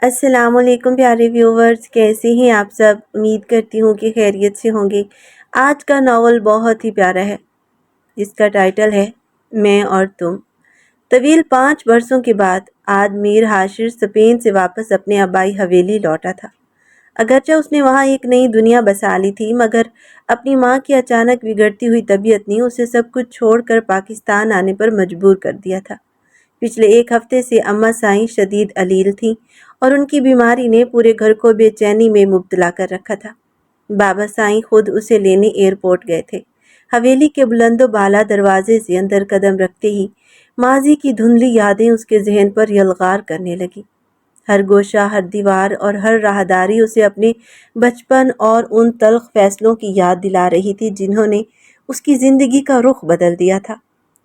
السلام علیکم پیارے ویورز، کیسے ہیں آپ سب؟ امید کرتی ہوں کہ خیریت سے ہوں گے۔ آج کا ناول بہت ہی پیارا ہے، جس کا ٹائٹل ہے میں اور تم۔ طویل 5 برسوں کے بعد آج میر حاشر اسپین سے واپس اپنے آبائی حویلی لوٹا تھا۔ اگرچہ اس نے وہاں ایک نئی دنیا بسا لی تھی، مگر اپنی ماں کی اچانک بگڑتی ہوئی طبیعت نے اسے سب کچھ چھوڑ کر پاکستان آنے پر مجبور کر دیا تھا۔ پچھلے 1 ہفتے سے اماں سائیں شدید علیل تھیں اور ان کی بیماری نے پورے گھر کو بے چینی میں مبتلا کر رکھا تھا۔ بابا سائیں خود اسے لینے ایئرپورٹ گئے تھے۔ حویلی کے بلند و بالا دروازے سے اندر قدم رکھتے ہی ماضی کی دھندلی یادیں اس کے ذہن پر یلغار کرنے لگی۔ ہر گوشہ، ہر دیوار اور ہر راہداری اسے اپنے بچپن اور ان تلخ فیصلوں کی یاد دلا رہی تھی جنہوں نے اس کی زندگی کا رخ بدل دیا تھا۔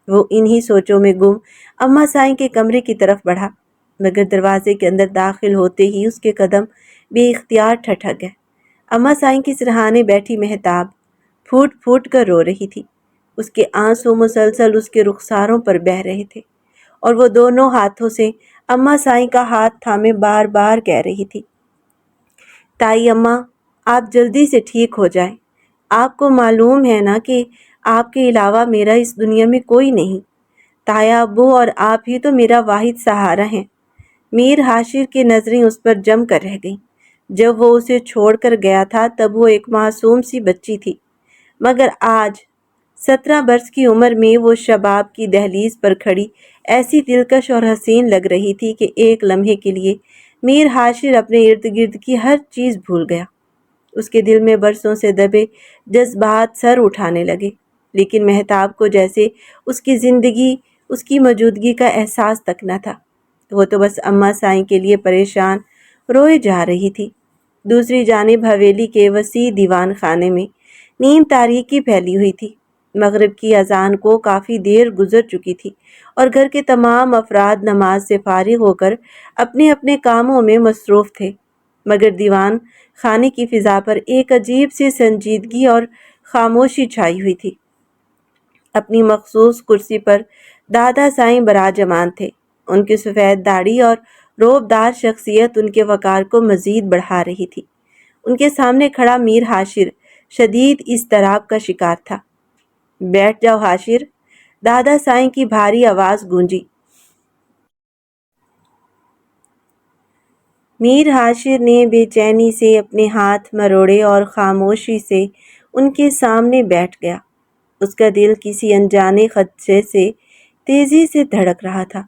وہ انہی سوچوں میں گم اماں سائیں کے کمرے کی طرف بڑھا، مگر دروازے کے اندر داخل ہوتے ہی اس کے قدم بے اختیار ٹھٹک گئے۔ اماں سائیں کے سرہانے بیٹھی مہتاب پھوٹ پھوٹ کر رو رہی تھی۔ اس کے آنسو مسلسل اس کے رخساروں پر بہہ رہے تھے اور وہ دونوں ہاتھوں سے اماں سائیں کا ہاتھ تھامے بار بار کہہ رہی تھی، تائی اماں، آپ جلدی سے ٹھیک ہو جائیں۔ آپ کو معلوم ہے نا کہ آپ کے علاوہ میرا اس دنیا میں کوئی نہیں۔ تایا ابو اور آپ ہی تو میرا واحد سہارا ہیں۔ میر حاشر کی نظریں اس پر جم کر رہ گئیں۔ جب وہ اسے چھوڑ کر گیا تھا تب وہ ایک معصوم سی بچی تھی، مگر آج 17 برس کی عمر میں وہ شباب کی دہلیز پر کھڑی ایسی دلکش اور حسین لگ رہی تھی کہ ایک لمحے کے لیے میر حاشر اپنے ارد گرد کی ہر چیز بھول گیا۔ اس کے دل میں برسوں سے دبے جذبات سر اٹھانے لگے، لیکن مہتاب کو جیسے اس کی زندگی، اس کی موجودگی کا احساس تک نہ تھا۔ وہ تو بس اماں سائیں کے لیے پریشان روئے جا رہی تھی۔ دوسری جانب حویلی کے وسیع دیوان خانے میں نیند تاریکی پھیلی ہوئی تھی۔ مغرب کی اذان کو کافی دیر گزر چکی تھی اور گھر کے تمام افراد نماز سے فارغ ہو کر اپنے اپنے کاموں میں مصروف تھے، مگر دیوان خانے کی فضا پر ایک عجیب سی سنجیدگی اور خاموشی چھائی ہوئی تھی۔ اپنی مخصوص کرسی پر دادا سائیں براجمان تھے۔ ان کی سفید داڑھی اور روبدار شخصیت ان کے وقار کو مزید بڑھا رہی تھی۔ ان کے سامنے کھڑا میر حاشر شدید اضطراب کا شکار تھا۔ بیٹھ جاؤ حاشر، دادا سائیں کی بھاری آواز گونجی۔ میر حاشر نے بے چینی سے اپنے ہاتھ مروڑے اور خاموشی سے ان کے سامنے بیٹھ گیا۔ اس کا دل کسی انجانے خدشے سے تیزی سے دھڑک رہا تھا،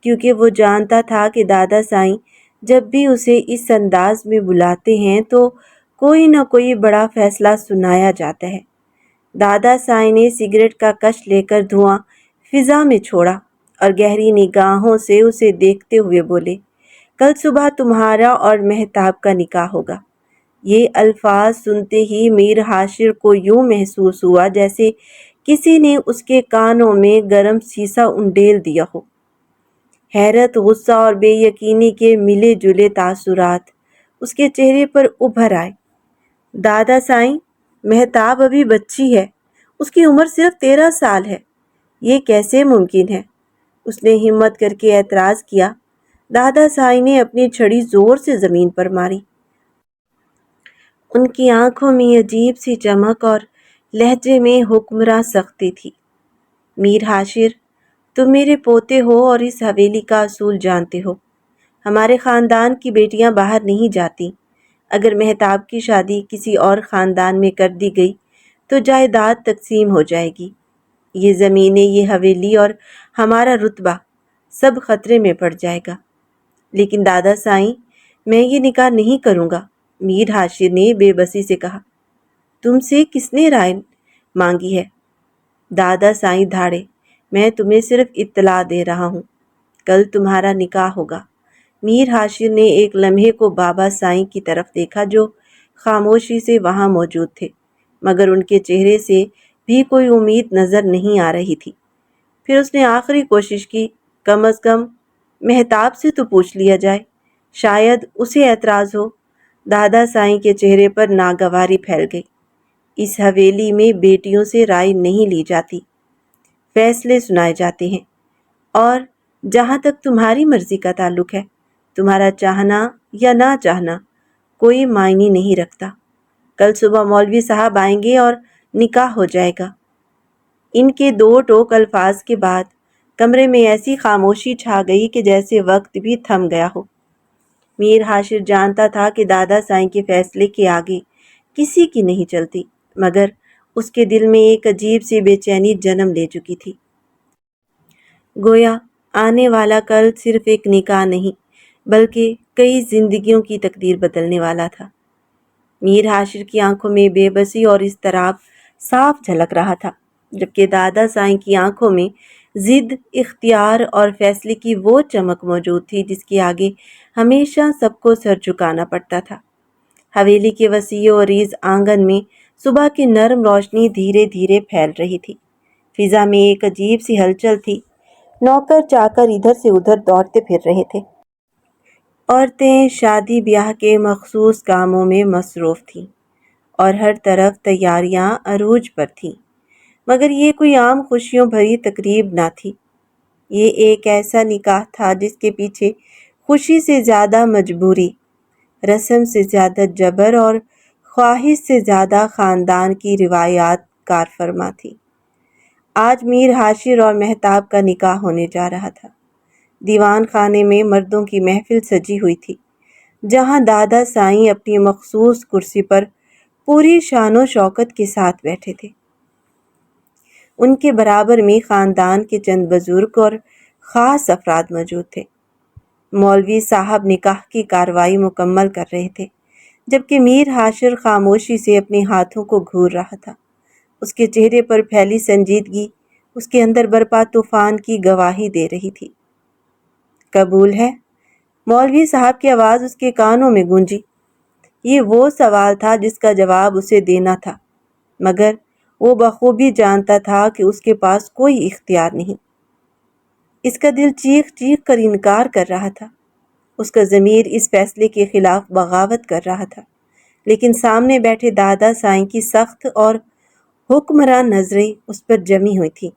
کیونکہ وہ جانتا تھا کہ دادا سائیں جب بھی اسے اس انداز میں بلاتے ہیں تو کوئی نہ کوئی بڑا فیصلہ سنایا جاتا ہے۔ دادا سائیں نے سگریٹ کا کش لے کر دھواں فضا میں چھوڑا اور گہری نگاہوں سے اسے دیکھتے ہوئے بولے، کل صبح تمہارا اور مہتاب کا نکاح ہوگا۔ یہ الفاظ سنتے ہی میر حاشر کو یوں محسوس ہوا جیسے کسی نے اس کے کانوں میں گرم سیسا انڈیل دیا ہو۔ حیرت، غصہ اور بے یقینی کے ملے جلے تاثرات اس کے چہرے پر ابھر آئے۔ دادا سائیں، مہتاب ابھی بچی ہے، اس کی عمر صرف 13 سال ہے، یہ کیسے ممکن ہے؟ اس نے ہمت کر کے اعتراض کیا۔ دادا سائیں نے اپنی چھڑی زور سے زمین پر ماری۔ ان کی آنکھوں میں عجیب سی چمک اور لہجے میں حکمراں سختی تھی۔ میر حاشر، تم میرے پوتے ہو اور اس حویلی کا اصول جانتے ہو۔ ہمارے خاندان کی بیٹیاں باہر نہیں جاتی۔ اگر مہتاب کی شادی کسی اور خاندان میں کر دی گئی تو جائیداد تقسیم ہو جائے گی۔ یہ زمینیں، یہ حویلی اور ہمارا رتبہ سب خطرے میں پڑ جائے گا۔ لیکن دادا سائیں، میں یہ نکاح نہیں کروں گا، میر حاشر نے بے بسی سے کہا۔ تم سے کس نے رائے مانگی ہے؟ دادا سائیں دھاڑے، میں تمہیں صرف اطلاع دے رہا ہوں، کل تمہارا نکاح ہوگا۔ میر حاشر نے ایک لمحے کو بابا سائیں کی طرف دیکھا جو خاموشی سے وہاں موجود تھے، مگر ان کے چہرے سے بھی کوئی امید نظر نہیں آ رہی تھی۔ پھر اس نے آخری کوشش کی، کم از کم مہتاب سے تو پوچھ لیا جائے، شاید اسے اعتراض ہو۔ دادا سائیں کے چہرے پر ناگواری پھیل گئی۔ اس حویلی میں بیٹیوں سے رائے نہیں لی جاتی، فیصلے سنائے جاتے ہیں، اور جہاں تک تمہاری مرضی کا تعلق ہے تمہارا چاہنا یا نہ چاہنا کوئی معنی نہیں رکھتا۔ کل صبح مولوی صاحب آئیں گے اور نکاح ہو جائے گا۔ ان کے دو ٹوک الفاظ کے بعد کمرے میں ایسی خاموشی چھا گئی کہ جیسے وقت بھی تھم گیا ہو۔ میر حاشر جانتا تھا کہ دادا سائیں کے فیصلے کے آگے کسی کی نہیں چلتی، مگر اس کے دل میں ایک عجیب سی بے چینی جنم لے چکی تھی۔ گویا آنے والا کل صرف ایک نکاح نہیں بلکہ کئی زندگیوں کی تقدیر بدلنے والا تھا۔ میر حاشر کی آنکھوں میں بے بسی اور اضطراب صاف جھلک رہا تھا، جبکہ دادا سائیں کی آنکھوں میں ضد، اختیار اور فیصلے کی وہ چمک موجود تھی جس کے آگے ہمیشہ سب کو سر جھکانا پڑتا تھا۔ حویلی کے وسیع و عریض آنگن میں صبح کی نرم روشنی دھیرے دھیرے پھیل رہی تھی۔ فضا میں ایک عجیب سی ہلچل تھی۔ نوکر چاکر ادھر سے ادھر دوڑتے پھر رہے تھے۔ عورتیں شادی بیاہ کے مخصوص کاموں میں مصروف تھیں اور ہر طرف تیاریاں عروج پر تھیں، مگر یہ کوئی عام خوشیوں بھری تقریب نہ تھی۔ یہ ایک ایسا نکاح تھا جس کے پیچھے خوشی سے زیادہ مجبوری، رسم سے زیادہ جبر اور خواہش سے زیادہ خاندان کی روایات کار فرما تھی۔ آج میر حاشر اور مہتاب کا نکاح ہونے جا رہا تھا۔ دیوان خانے میں مردوں کی محفل سجی ہوئی تھی، جہاں دادا سائیں اپنی مخصوص کرسی پر پوری شان و شوکت کے ساتھ بیٹھے تھے۔ ان کے برابر میں خاندان کے چند بزرگ اور خاص افراد موجود تھے۔ مولوی صاحب نکاح کی کارروائی مکمل کر رہے تھے، جبکہ میر حاشر خاموشی سے اپنے ہاتھوں کو گھور رہا تھا۔ اس کے چہرے پر پھیلی سنجیدگی اس کے اندر برپا طوفان کی گواہی دے رہی تھی۔ قبول ہے؟ مولوی صاحب کی آواز اس کے کانوں میں گونجی۔ یہ وہ سوال تھا جس کا جواب اسے دینا تھا، مگر وہ بخوبی جانتا تھا کہ اس کے پاس کوئی اختیار نہیں۔ اس کا دل چیخ چیخ کر انکار کر رہا تھا، اس کا ضمیر اس فیصلے کے خلاف بغاوت کر رہا تھا، لیکن سامنے بیٹھے دادا سائیں کی سخت اور حکمراں نظریں اس پر جمی ہوئی تھیں۔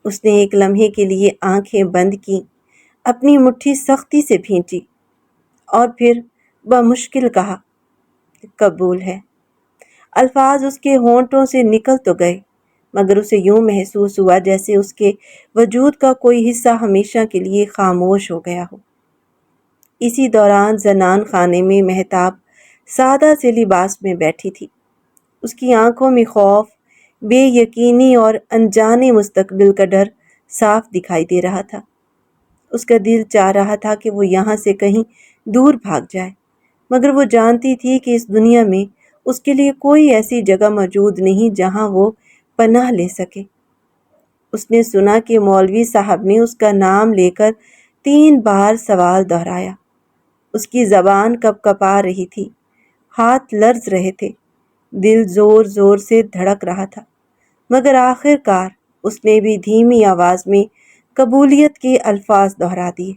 اس نے ایک لمحے کے لیے آنکھیں بند کیں، اپنی مٹھی سختی سے بھینچی اور پھر بمشکل کہا، قبول ہے۔ الفاظ اس کے ہونٹوں سے نکل تو گئے، مگر اسے یوں محسوس ہوا جیسے اس کے وجود کا کوئی حصہ ہمیشہ کے لیے خاموش ہو گیا ہو۔ اسی دوران زنان خانے میں مہتاب سادہ سے لباس میں بیٹھی تھی۔ اس کی آنکھوں میں خوف، بے یقینی اور انجانے مستقبل کا ڈر صاف دکھائی دے رہا تھا۔ اس کا دل چاہ رہا تھا کہ وہ یہاں سے کہیں دور بھاگ جائے، مگر وہ جانتی تھی کہ اس دنیا میں اس کے لیے کوئی ایسی جگہ موجود نہیں جہاں وہ پناہ لے سکے۔ اس نے سنا کہ مولوی صاحب نے اس کا نام لے کر 3 بار سوال دہرایا۔ اس کی زبان کپ کپا رہی تھی، ہاتھ لرز رہے تھے، دل زور زور سے دھڑک رہا تھا، مگر آخر کار اس نے بھی دھیمی آواز میں قبولیت کے الفاظ دہرا دیے۔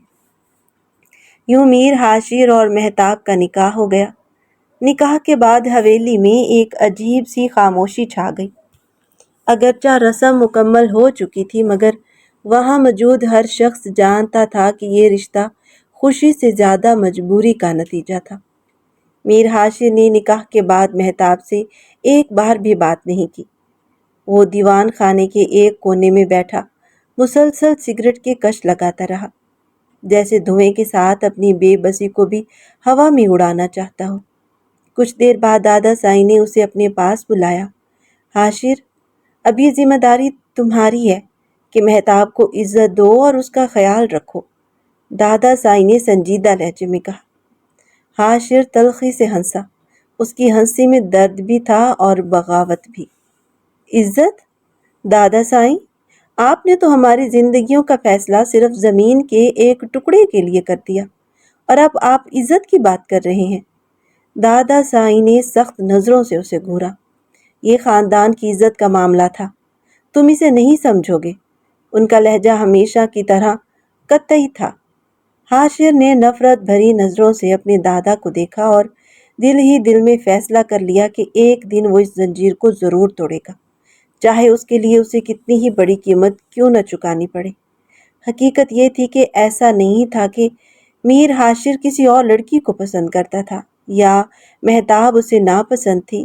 یوں میر حاشر اور مہتاب کا نکاح ہو گیا۔ نکاح کے بعد حویلی میں ایک عجیب سی خاموشی چھا گئی۔ اگرچہ رسم مکمل ہو چکی تھی، مگر وہاں موجود ہر شخص جانتا تھا کہ یہ رشتہ خوشی سے زیادہ مجبوری کا نتیجہ تھا۔ میر حاشر نے نکاح کے بعد مہتاب سے ایک بار بھی بات نہیں کی۔ وہ دیوان خانے کے ایک کونے میں بیٹھا مسلسل سگریٹ کے کش لگاتا رہا، جیسے دھوئیں کے ساتھ اپنی بے بسی کو بھی ہوا میں اڑانا چاہتا ہو۔ کچھ دیر بعد دادا سائیں نے اسے اپنے پاس بلایا۔ حاشر، اب یہ ذمہ داری تمہاری ہے کہ مہتاب کو عزت دو اور اس کا خیال رکھو، دادا سائیں نے سنجیدہ لہجے میں کہا۔ حاشر تلخی سے ہنسا، اس کی ہنسی میں درد بھی تھا اور بغاوت بھی۔ عزت؟ دادا سائیں، آپ نے تو ہماری زندگیوں کا فیصلہ صرف زمین کے ایک ٹکڑے کے لیے کر دیا، اور اب آپ عزت کی بات کر رہے ہیں۔ دادا سائیں نے سخت نظروں سے اسے گھورا۔ یہ خاندان کی عزت کا معاملہ تھا، تم اسے نہیں سمجھو گے۔ ان کا لہجہ ہمیشہ کی طرح قطعی تھا۔ حاشر نے نفرت بھری نظروں سے اپنے دادا کو دیکھا اور دل ہی دل میں فیصلہ کر لیا کہ ایک دن وہ اس زنجیر کو ضرور توڑے گا، چاہے اس کے لیے اسے کتنی ہی بڑی قیمت کیوں نہ چکانی پڑے۔ حقیقت یہ تھی کہ ایسا نہیں تھا کہ میر حاشر کسی اور لڑکی کو پسند کرتا تھا یا مہتاب اسے ناپسند تھی،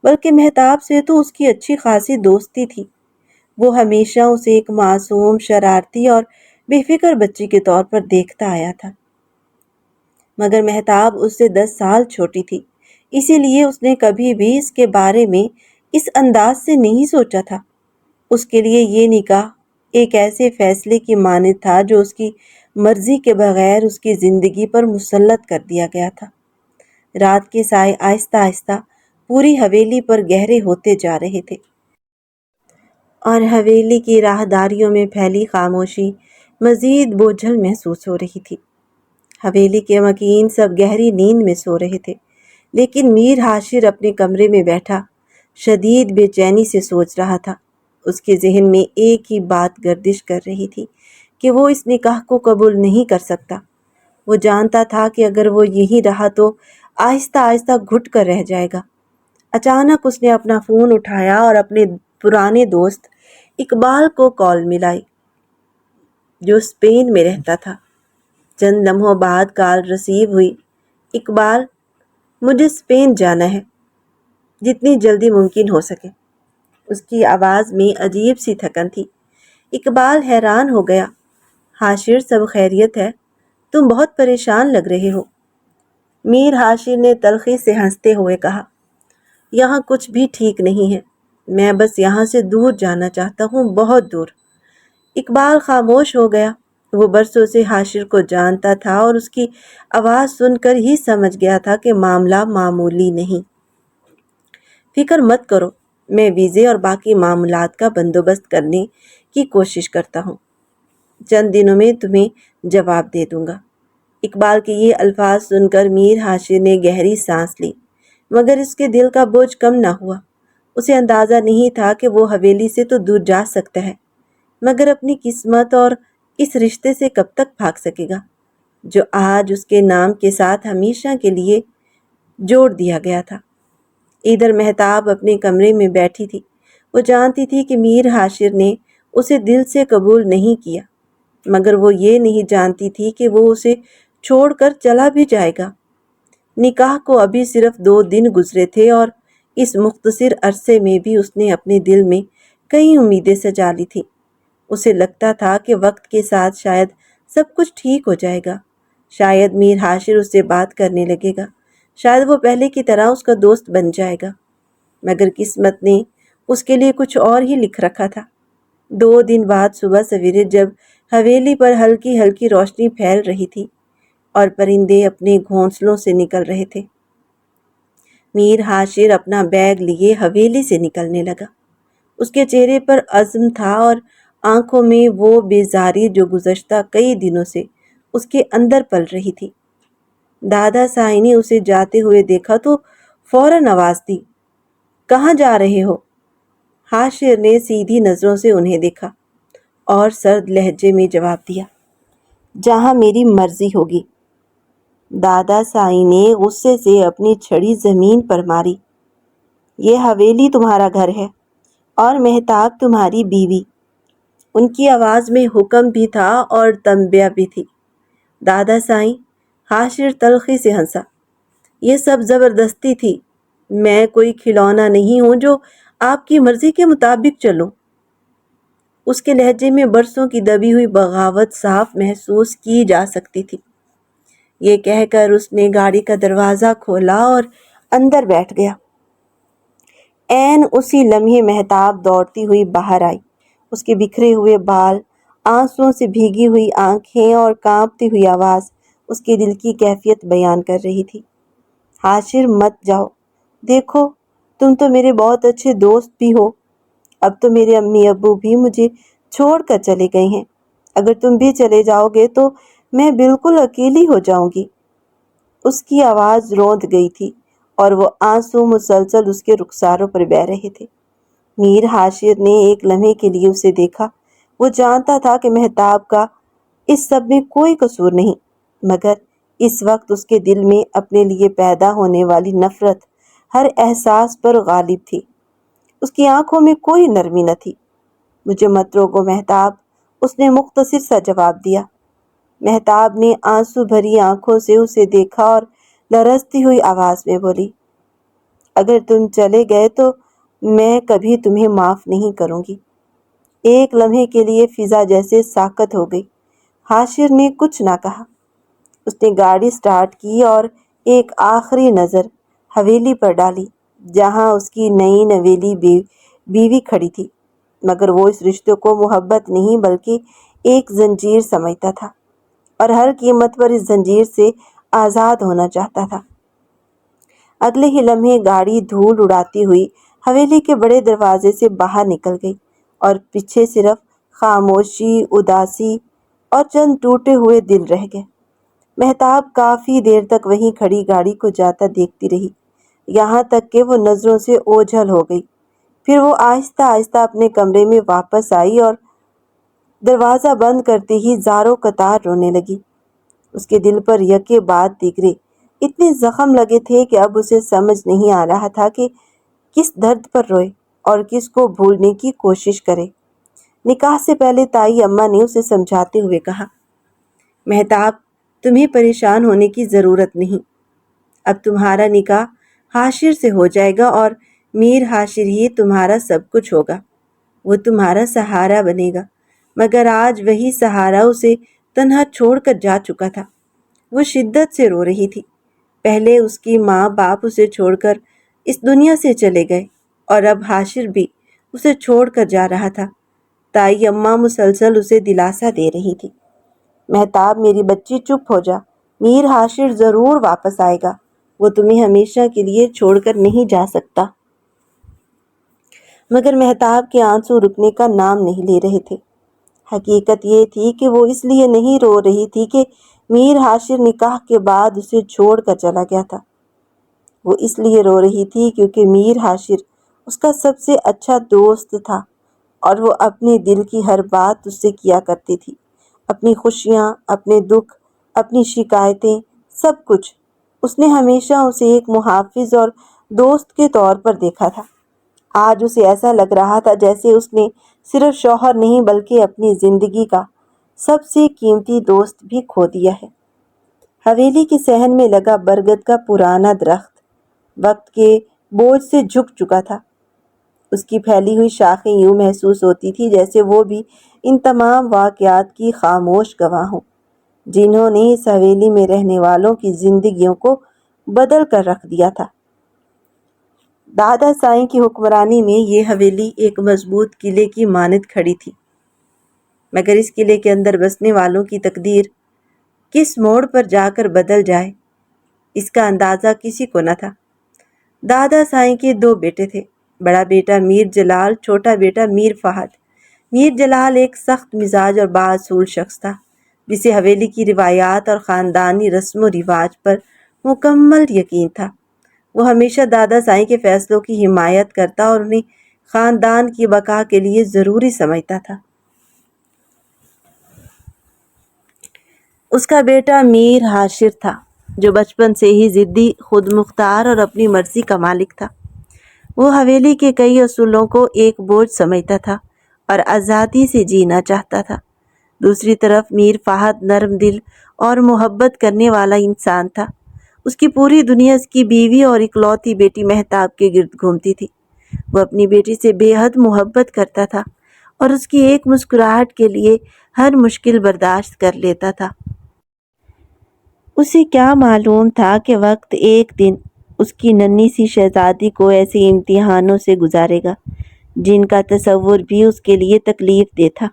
بلکہ مہتاب سے تو اس کی اچھی خاصی دوستی تھی۔ وہ ہمیشہ اسے ایک معصوم، شرارتی اور بے فکر بچی کے طور پر دیکھتا آیا تھا، مگر مہتاب اس سے 10 سال چھوٹی تھی، اسی لیے اس نے کبھی بھی اس کے بارے میں اس انداز سے نہیں سوچا تھا۔ اس کے لیے یہ نکاح ایک ایسے فیصلے کی مانند تھا جو اس کی مرضی کے بغیر اس کی زندگی پر مسلط کر دیا گیا تھا۔ رات کے سائے آہستہ آہستہ پوری حویلی پر گہرے ہوتے جا رہے تھے، اور حویلی کی راہداریوں میں پھیلی خاموشی مزید بوجھل محسوس ہو رہی تھی۔ حویلی کے مکین سب گہری نیند میں سو رہے تھے، لیکن میر حاشر اپنے کمرے میں بیٹھا شدید بے چینی سے سوچ رہا تھا۔ اس کے ذہن میں ایک ہی بات گردش کر رہی تھی کہ وہ اس نکاح کو قبول نہیں کر سکتا۔ وہ جانتا تھا کہ اگر وہ یہیں رہا تو آہستہ آہستہ گھٹ کر رہ جائے گا۔ اچانک اس نے اپنا فون اٹھایا اور اپنے پرانے دوست اقبال کو کال ملائی، جو اسپین میں رہتا تھا۔ چند لمحوں بعد کال ریسیو ہوئی۔ اقبال، مجھے اسپین جانا ہے، جتنی جلدی ممکن ہو سکے۔ اس کی آواز میں عجیب سی تھکن تھی۔ اقبال حیران ہو گیا۔ حاشر، سب خیریت ہے؟ تم بہت پریشان لگ رہے ہو۔ میر حاشر نے تلخی سے ہنستے ہوئے کہا، یہاں کچھ بھی ٹھیک نہیں ہے، میں بس یہاں سے دور جانا چاہتا ہوں، بہت دور۔ اقبال خاموش ہو گیا۔ وہ برسوں سے حاشر کو جانتا تھا اور اس کی آواز سن کر ہی سمجھ گیا تھا کہ معاملہ معمولی نہیں۔ فکر مت کرو، میں ویزے اور باقی معاملات کا بندوبست کرنے کی کوشش کرتا ہوں، چند دنوں میں تمہیں جواب دے دوں گا۔ اقبال کے یہ الفاظ سن کر میر حاشر نے گہری سانس لی، مگر اس کے دل کا بوجھ کم نہ ہوا۔ اسے اندازہ نہیں تھا کہ وہ حویلی سے تو دور جا سکتا ہے، مگر اپنی قسمت اور اس رشتے سے کب تک بھاگ سکے گا جو آج اس کے نام کے ساتھ ہمیشہ کے لیے جوڑ دیا گیا تھا۔ ادھر مہتاب اپنے کمرے میں بیٹھی تھی۔ وہ جانتی تھی کہ میر حاشر نے اسے دل سے قبول نہیں کیا، مگر وہ یہ نہیں جانتی تھی کہ وہ اسے چھوڑ کر چلا بھی جائے گا۔ نکاح کو ابھی صرف 2 دن گزرے تھے اور اس مختصر عرصے میں بھی اس نے اپنے دل میں کئی امیدیں سجا لی تھی۔ اسے لگتا تھا کہ وقت کے ساتھ شاید سب کچھ ٹھیک ہو جائے گا، شاید میر حاشر اس سے بات کرنے لگے گا، شاید وہ پہلے کی طرح اس کا دوست بن جائے گا، مگر قسمت نے اس کے لیے کچھ اور ہی لکھ رکھا تھا۔ 2 دن بعد صبح سویرے جب حویلی پر ہلکی ہلکی روشنی پھیل رہی تھی اور پرندے اپنے گھونسلوں سے نکل رہے تھے، میر حاشر اپنا بیگ لیے حویلی سے نکلنے لگا۔ اس کے چہرے پر عزم تھا اور آنکھوں میں وہ بیزاری جو گزشتہ کئی دنوں سے اس کے اندر پل رہی تھی۔ دادا سائی نے اسے جاتے ہوئے دیکھا تو فوراً آواز دی، کہاں جا رہے ہو؟ حاشر نے سیدھی نظروں سے انہیں دیکھا اور سرد لہجے میں جواب دیا، جہاں میری مرضی ہوگی۔ دادا سائی نے غصے سے اپنی چھڑی زمین پر ماری، یہ حویلی تمہارا گھر ہے اور مہتاب تمہاری بیوی۔ ان کی آواز میں حکم بھی تھا اور تنبیہ بھی تھی۔ دادا سائیں، حاشر تلخی سے ہنسا، یہ سب زبردستی تھی، میں کوئی کھلونا نہیں ہوں جو آپ کی مرضی کے مطابق چلوں۔ اس کے لہجے میں برسوں کی دبی ہوئی بغاوت صاف محسوس کی جا سکتی تھی۔ یہ کہہ کر اس نے گاڑی کا دروازہ کھولا اور اندر بیٹھ گیا۔ عین اسی لمحے مہتاب دوڑتی ہوئی باہر آئی۔ اس کے بکھرے ہوئے بال، آنسوؤں سے بھیگی ہوئی آنکھیں اور کانپتی ہوئی آواز اس کے دل کی کیفیت بیان کر رہی تھی۔ حاشر، مت جاؤ، دیکھو تم تو میرے بہت اچھے دوست بھی ہو، اب تو میرے امی ابو بھی مجھے چھوڑ کر چلے گئے ہیں، اگر تم بھی چلے جاؤ گے تو میں بالکل اکیلی ہو جاؤں گی۔ اس کی آواز روند گئی تھی اور وہ آنسو مسلسل اس کے رخساروں پر بہہ رہے تھے۔ میر حاشر نے ایک لمحے کے لیے اسے دیکھا۔ وہ جانتا تھا کہ مہتاب کا اس سب میں کوئی قصور نہیں، مگر اس وقت اس کے دل میں اپنے لیے پیدا ہونے والی نفرت ہر احساس پر غالب تھی۔ اس کی آنکھوں میں کوئی نرمی نہ تھی۔ مجھے مت روکو مہتاب، اس نے مختصر سا جواب دیا۔ مہتاب نے آنسو بھری آنکھوں سے اسے دیکھا اور لرزتی ہوئی آواز میں بولی، اگر تم چلے گئے تو میں کبھی تمہیں معاف نہیں کروں گی۔ ایک لمحے کے لیے فضا جیسے ساکت ہو گئی۔ حاشر نے کچھ نہ کہا۔ اس نے گاڑی سٹارٹ کی اور ایک آخری نظر حویلی پر ڈالی جہاں اس کی نئی نویلی بیوی کھڑی تھی، مگر وہ اس رشتے کو محبت نہیں بلکہ ایک زنجیر سمجھتا تھا اور ہر قیمت پر اس زنجیر سے آزاد ہونا چاہتا تھا۔ اگلے ہی لمحے گاڑی دھول اڑاتی ہوئی حویلی کے بڑے دروازے سے باہر نکل گئی اور پیچھے صرف خاموشی، اداسی اور چند ٹوٹے ہوئے دل رہ گئے۔ مہتاب کافی دیر تک وہیں کھڑی گاڑی کو جاتا دیکھتی رہی، یہاں تک کہ وہ نظروں سے اوجھل ہو گئی۔ پھر وہ آہستہ آہستہ اپنے کمرے میں واپس آئی اور دروازہ بند کرتے ہی زاروں قطار رونے لگی۔ اس کے دل پر یکے بعد دیگرے اتنے زخم لگے تھے کہ اب اسے سمجھ نہیں آ رہا تھا کہ کس درد پر روئے اور کس کو بھولنے کی کوشش کرے۔ نکاح سے پہلے تائی اماں نے اسے سمجھاتے ہوئے کہا، مہتاب، تمہیں پریشان ہونے کی ضرورت نہیں۔ اب تمہارا نکاح حاشر سے ہو جائے گا اور میر حاشر ہی تمہارا سب کچھ ہوگا۔ وہ تمہارا سہارا بنے گا۔ مگر آج وہی سہارا اسے تنہا چھوڑ کر جا چکا تھا۔ وہ شدت سے رو رہی تھی۔ پہلے اس کی ماں باپ اسے چھوڑ کر اس دنیا سے چلے گئے اور اب حاشر بھی اسے چھوڑ کر جا رہا تھا۔ تائی اماں مسلسل اسے دلاسا دے رہی تھی، مہتاب میری بچی چپ ہو جا، میر حاشر ضرور واپس آئے گا، وہ تمہیں ہمیشہ کے لیے چھوڑ کر نہیں جا سکتا۔ مگر مہتاب کے آنسو رکنے کا نام نہیں لے رہے تھے۔ حقیقت یہ تھی کہ وہ اس لیے نہیں رو رہی تھی کہ میر حاشر نکاح کے بعد اسے چھوڑ کر چلا گیا تھا۔ وہ اس لیے رو رہی تھی کیونکہ میر حاشر اس کا سب سے اچھا دوست تھا اور وہ اپنے دل کی ہر بات اس سے کیا کرتی تھی، اپنی خوشیاں، اپنے دکھ، اپنی شکایتیں، سب کچھ۔ اس نے ہمیشہ اسے ایک محافظ اور دوست کے طور پر دیکھا تھا۔ آج اسے ایسا لگ رہا تھا جیسے اس نے صرف شوہر نہیں بلکہ اپنی زندگی کا سب سے قیمتی دوست بھی کھو دیا ہے۔ حویلی کے صحن میں لگا برگد کا پرانا درخت وقت کے بوجھ سے جھک چکا تھا۔ اس کی پھیلی ہوئی شاخیں یوں محسوس ہوتی تھی جیسے وہ بھی ان تمام واقعات کی خاموش گواہ ہوں جنہوں نے اس حویلی میں رہنے والوں کی زندگیوں کو بدل کر رکھ دیا تھا۔ دادا سائیں کی حکمرانی میں یہ حویلی ایک مضبوط قلعے کی مانند کھڑی تھی، مگر اس قلعے کے اندر بسنے والوں کی تقدیر کس موڑ پر جا کر بدل جائے اس کا اندازہ کسی کو نہ تھا۔ دادا سائیں کے دو بیٹے تھے، بڑا بیٹا میر جلال، چھوٹا بیٹا میر فہد۔ میر جلال ایک سخت مزاج اور بااصول شخص تھا جسے حویلی کی روایات اور خاندانی رسم و رواج پر مکمل یقین تھا۔ وہ ہمیشہ دادا سائیں کے فیصلوں کی حمایت کرتا اور انہیں خاندان کی بقا کے لیے ضروری سمجھتا تھا۔ اس کا بیٹا میر حاشر تھا جو بچپن سے ہی ضدی، خود مختار اور اپنی مرضی کا مالک تھا۔ وہ حویلی کے کئی اصولوں کو ایک بوجھ سمجھتا تھا اور آزادی سے جینا چاہتا تھا۔ دوسری طرف میر فہد نرم دل اور محبت کرنے والا انسان تھا۔ اس کی پوری دنیا اس کی بیوی اور اکلوتی بیٹی مہتاب کے گرد گھومتی تھی۔ وہ اپنی بیٹی سے بے حد محبت کرتا تھا اور اس کی ایک مسکراہٹ کے لیے ہر مشکل برداشت کر لیتا تھا۔ اسے کیا معلوم تھا کہ وقت ایک دن اس کی ننھی سی شہزادی کو ایسے امتحانوں سے گزارے گا جن کا تصور بھی اس کے لیے تکلیف دہ تھا۔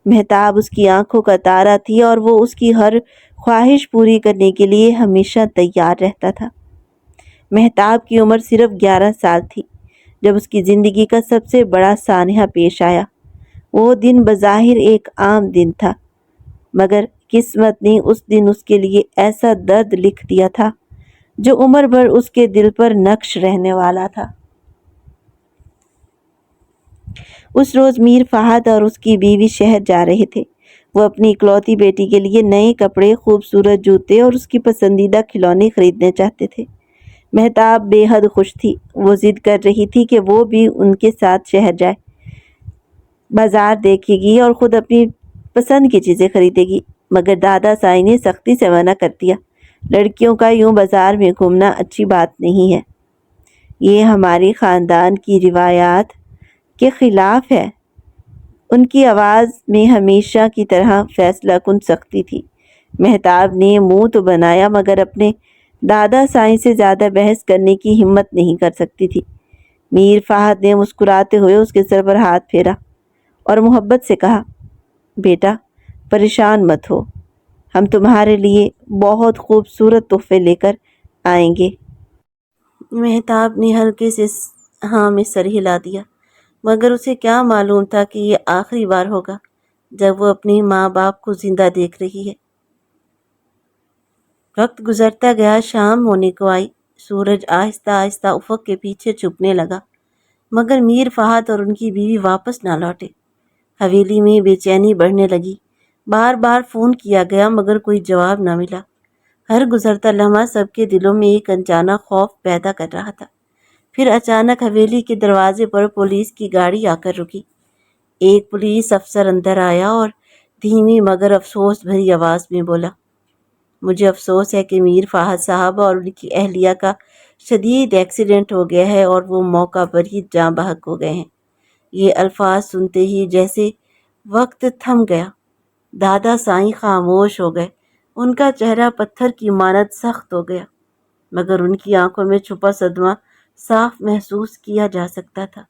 مہتاب اس کی آنکھوں کا تارا تھی اور وہ اس کی ہر خواہش پوری کرنے کے لیے ہمیشہ تیار رہتا تھا۔ مہتاب کی عمر صرف 11 سال تھی جب اس کی زندگی کا سب سے بڑا سانحہ پیش آیا۔ وہ دن بظاہر ایک عام دن تھا، مگر قسمت نے اس دن اس کے لیے ایسا درد لکھ دیا تھا جو عمر بھر اس کے دل پر نقش رہنے والا تھا۔ اس روز میر فہد اور اس کی بیوی شہر جا رہے تھے۔ وہ اپنی اکلوتی بیٹی کے لیے نئے کپڑے، خوبصورت جوتے اور اس کی پسندیدہ کھلونے خریدنے چاہتے تھے۔ مہتاب بے حد خوش تھی۔ وہ ضد کر رہی تھی کہ وہ بھی ان کے ساتھ شہر جائے، بازار دیکھے گی اور خود اپنی پسند کی چیزیں خریدے گی، مگر دادا سائی نے سختی سے منع کر دیا۔ لڑکیوں کا یوں بازار میں گھومنا اچھی بات نہیں ہے، یہ ہماری خاندان کی روایات کے خلاف ہے۔ ان کی آواز میں ہمیشہ کی طرح فیصلہ کن سختی تھی۔ مہتاب نے منہ تو بنایا مگر اپنے دادا سائی سے زیادہ بحث کرنے کی ہمت نہیں کر سکتی تھی۔ میر فہد نے مسکراتے ہوئے اس کے سر پر ہاتھ پھیرا اور محبت سے کہا، بیٹا پریشان مت ہو، ہم تمہارے لیے بہت خوبصورت تحفے لے کر آئیں گے۔ مہتاب نے ہلکے سے ہاں میں سر ہلا دیا، مگر اسے کیا معلوم تھا کہ یہ آخری بار ہوگا جب وہ اپنے ماں باپ کو زندہ دیکھ رہی ہے۔ وقت گزرتا گیا، شام ہونے کو آئی، سورج آہستہ آہستہ افق کے پیچھے چھپنے لگا، مگر میر فہد اور ان کی بیوی واپس نہ لوٹے۔ حویلی میں بے چینی بڑھنے لگی، بار بار فون کیا گیا مگر کوئی جواب نہ ملا۔ ہر گزرتا لمحہ سب کے دلوں میں ایک انجانا خوف پیدا کر رہا تھا۔ پھر اچانک حویلی کے دروازے پر پولیس کی گاڑی آ کر رکی۔ ایک پولیس افسر اندر آیا اور دھیمی مگر افسوس بھری آواز میں بولا، مجھے افسوس ہے کہ میر فہد صاحب اور ان کی اہلیہ کا شدید ایکسیڈنٹ ہو گیا ہے اور وہ موقع پر ہی جاں بحق ہو گئے ہیں۔ یہ الفاظ سنتے ہی جیسے وقت تھم گیا۔ دادا سائیں خاموش ہو گئے، ان کا چہرہ پتھر کی مانند سخت ہو گیا، مگر ان کی آنکھوں میں چھپا صدمہ صاف محسوس کیا جا سکتا تھا۔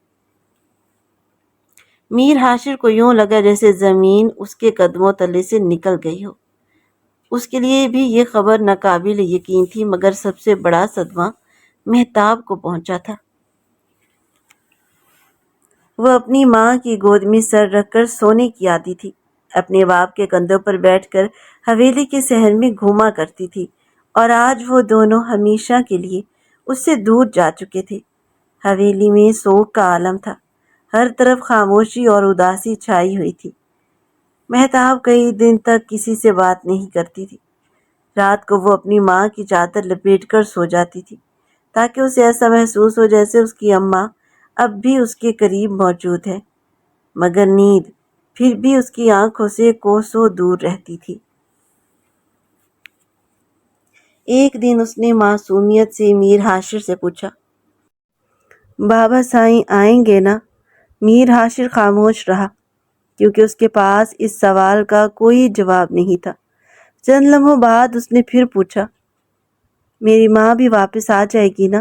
میر حاشر کو یوں لگا جیسے زمین اس کے قدموں تلے سے نکل گئی ہو۔ اس کے لیے بھی یہ خبر ناقابل یقین تھی، مگر سب سے بڑا صدمہ مہتاب کو پہنچا تھا۔ وہ اپنی ماں کی گود میں سر رکھ کر سونے کی عادی تھی، اپنے باپ کے کندھوں پر بیٹھ کر حویلی کے صحن میں گھوما کرتی تھی، اور آج وہ دونوں ہمیشہ کے لیے اس سے دور جا چکے تھے۔ حویلی میں سوگ کا عالم تھا، ہر طرف خاموشی اور اداسی چھائی ہوئی تھی۔ مہتاب کئی دن تک کسی سے بات نہیں کرتی تھی۔ رات کو وہ اپنی ماں کی چادر لپیٹ کر سو جاتی تھی تاکہ اسے ایسا محسوس ہو جیسے اس کی اماں اب بھی اس کے قریب موجود ہے، مگر نیند پھر بھی اس کی آنکھوں سے کوسوں دور رہتی تھی۔ ایک دن اس نے معصومیت سے میر حاشر سے پوچھا، بابا سائیں آئیں گے نا؟ میر حاشر خاموش رہا کیونکہ اس کے پاس اس سوال کا کوئی جواب نہیں تھا۔ چند لمحوں بعد اس نے پھر پوچھا، میری ماں بھی واپس آ جائے گی نا؟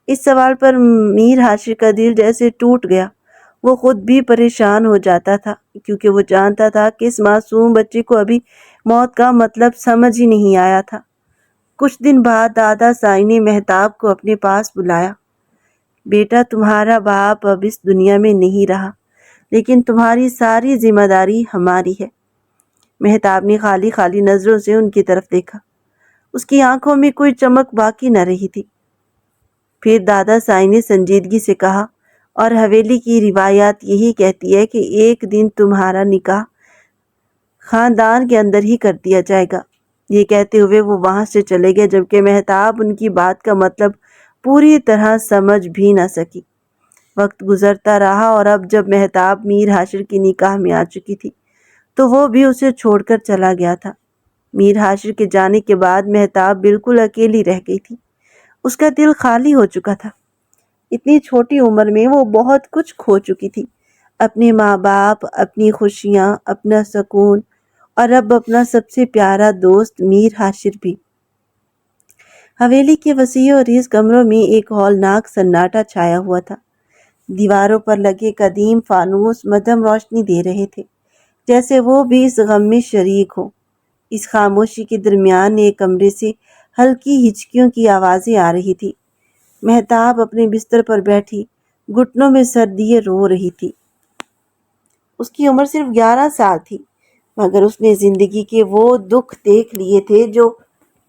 اس سوال پر میر حاشر کا دل جیسے ٹوٹ گیا۔ وہ خود بھی پریشان ہو جاتا تھا کیونکہ وہ جانتا تھا کہ اس معصوم بچے کو ابھی موت کا مطلب سمجھ ہی نہیں آیا تھا۔ کچھ دن بعد دادا سائی نے مہتاب کو اپنے پاس بلایا۔ بیٹا تمہارا باپ اب اس دنیا میں نہیں رہا، لیکن تمہاری ساری ذمہ داری ہماری ہے۔ مہتاب نے خالی خالی نظروں سے ان کی طرف دیکھا، اس کی آنکھوں میں کوئی چمک باقی نہ رہی تھی۔ پھر دادا سائی نے سنجیدگی سے کہا، اور حویلی کی روایات یہی کہتی ہے کہ ایک دن تمہارا نکاح خاندان کے اندر ہی کر دیا جائے گا۔ یہ کہتے ہوئے وہ وہاں سے چلے گئے جبکہ مہتاب ان کی بات کا مطلب پوری طرح سمجھ بھی نہ سکی۔ وقت گزرتا رہا اور اب جب مہتاب میر حاشر کی نکاح میں آ چکی تھی تو وہ بھی اسے چھوڑ کر چلا گیا تھا۔ میر حاشر کے جانے کے بعد مہتاب بالکل اکیلی رہ گئی تھی۔ اس کا دل خالی ہو چکا تھا۔ اتنی چھوٹی عمر میں وہ بہت کچھ کھو چکی تھی، اپنے ماں باپ، اپنی خوشیاں، اپنا سکون، اور اب اپنا سب سے پیارا دوست میر حاشر بھی۔ حویلی کے وسیع اور ریز کمروں میں ایک ہولناک سناٹا چھایا ہوا تھا۔ دیواروں پر لگے قدیم فانوس مدھم روشنی دے رہے تھے، جیسے وہ بھی اس غم میں شریک ہو۔ اس خاموشی کے درمیان ایک کمرے سے ہلکی ہچکیوں کی آوازیں آ رہی تھی۔ مہتاب اپنے بستر پر بیٹھی گھٹنوں میں سر دیے رو رہی تھی۔ اس کی عمر صرف 11 سال تھی، مگر اس نے زندگی کے وہ دکھ دیکھ لیے تھے جو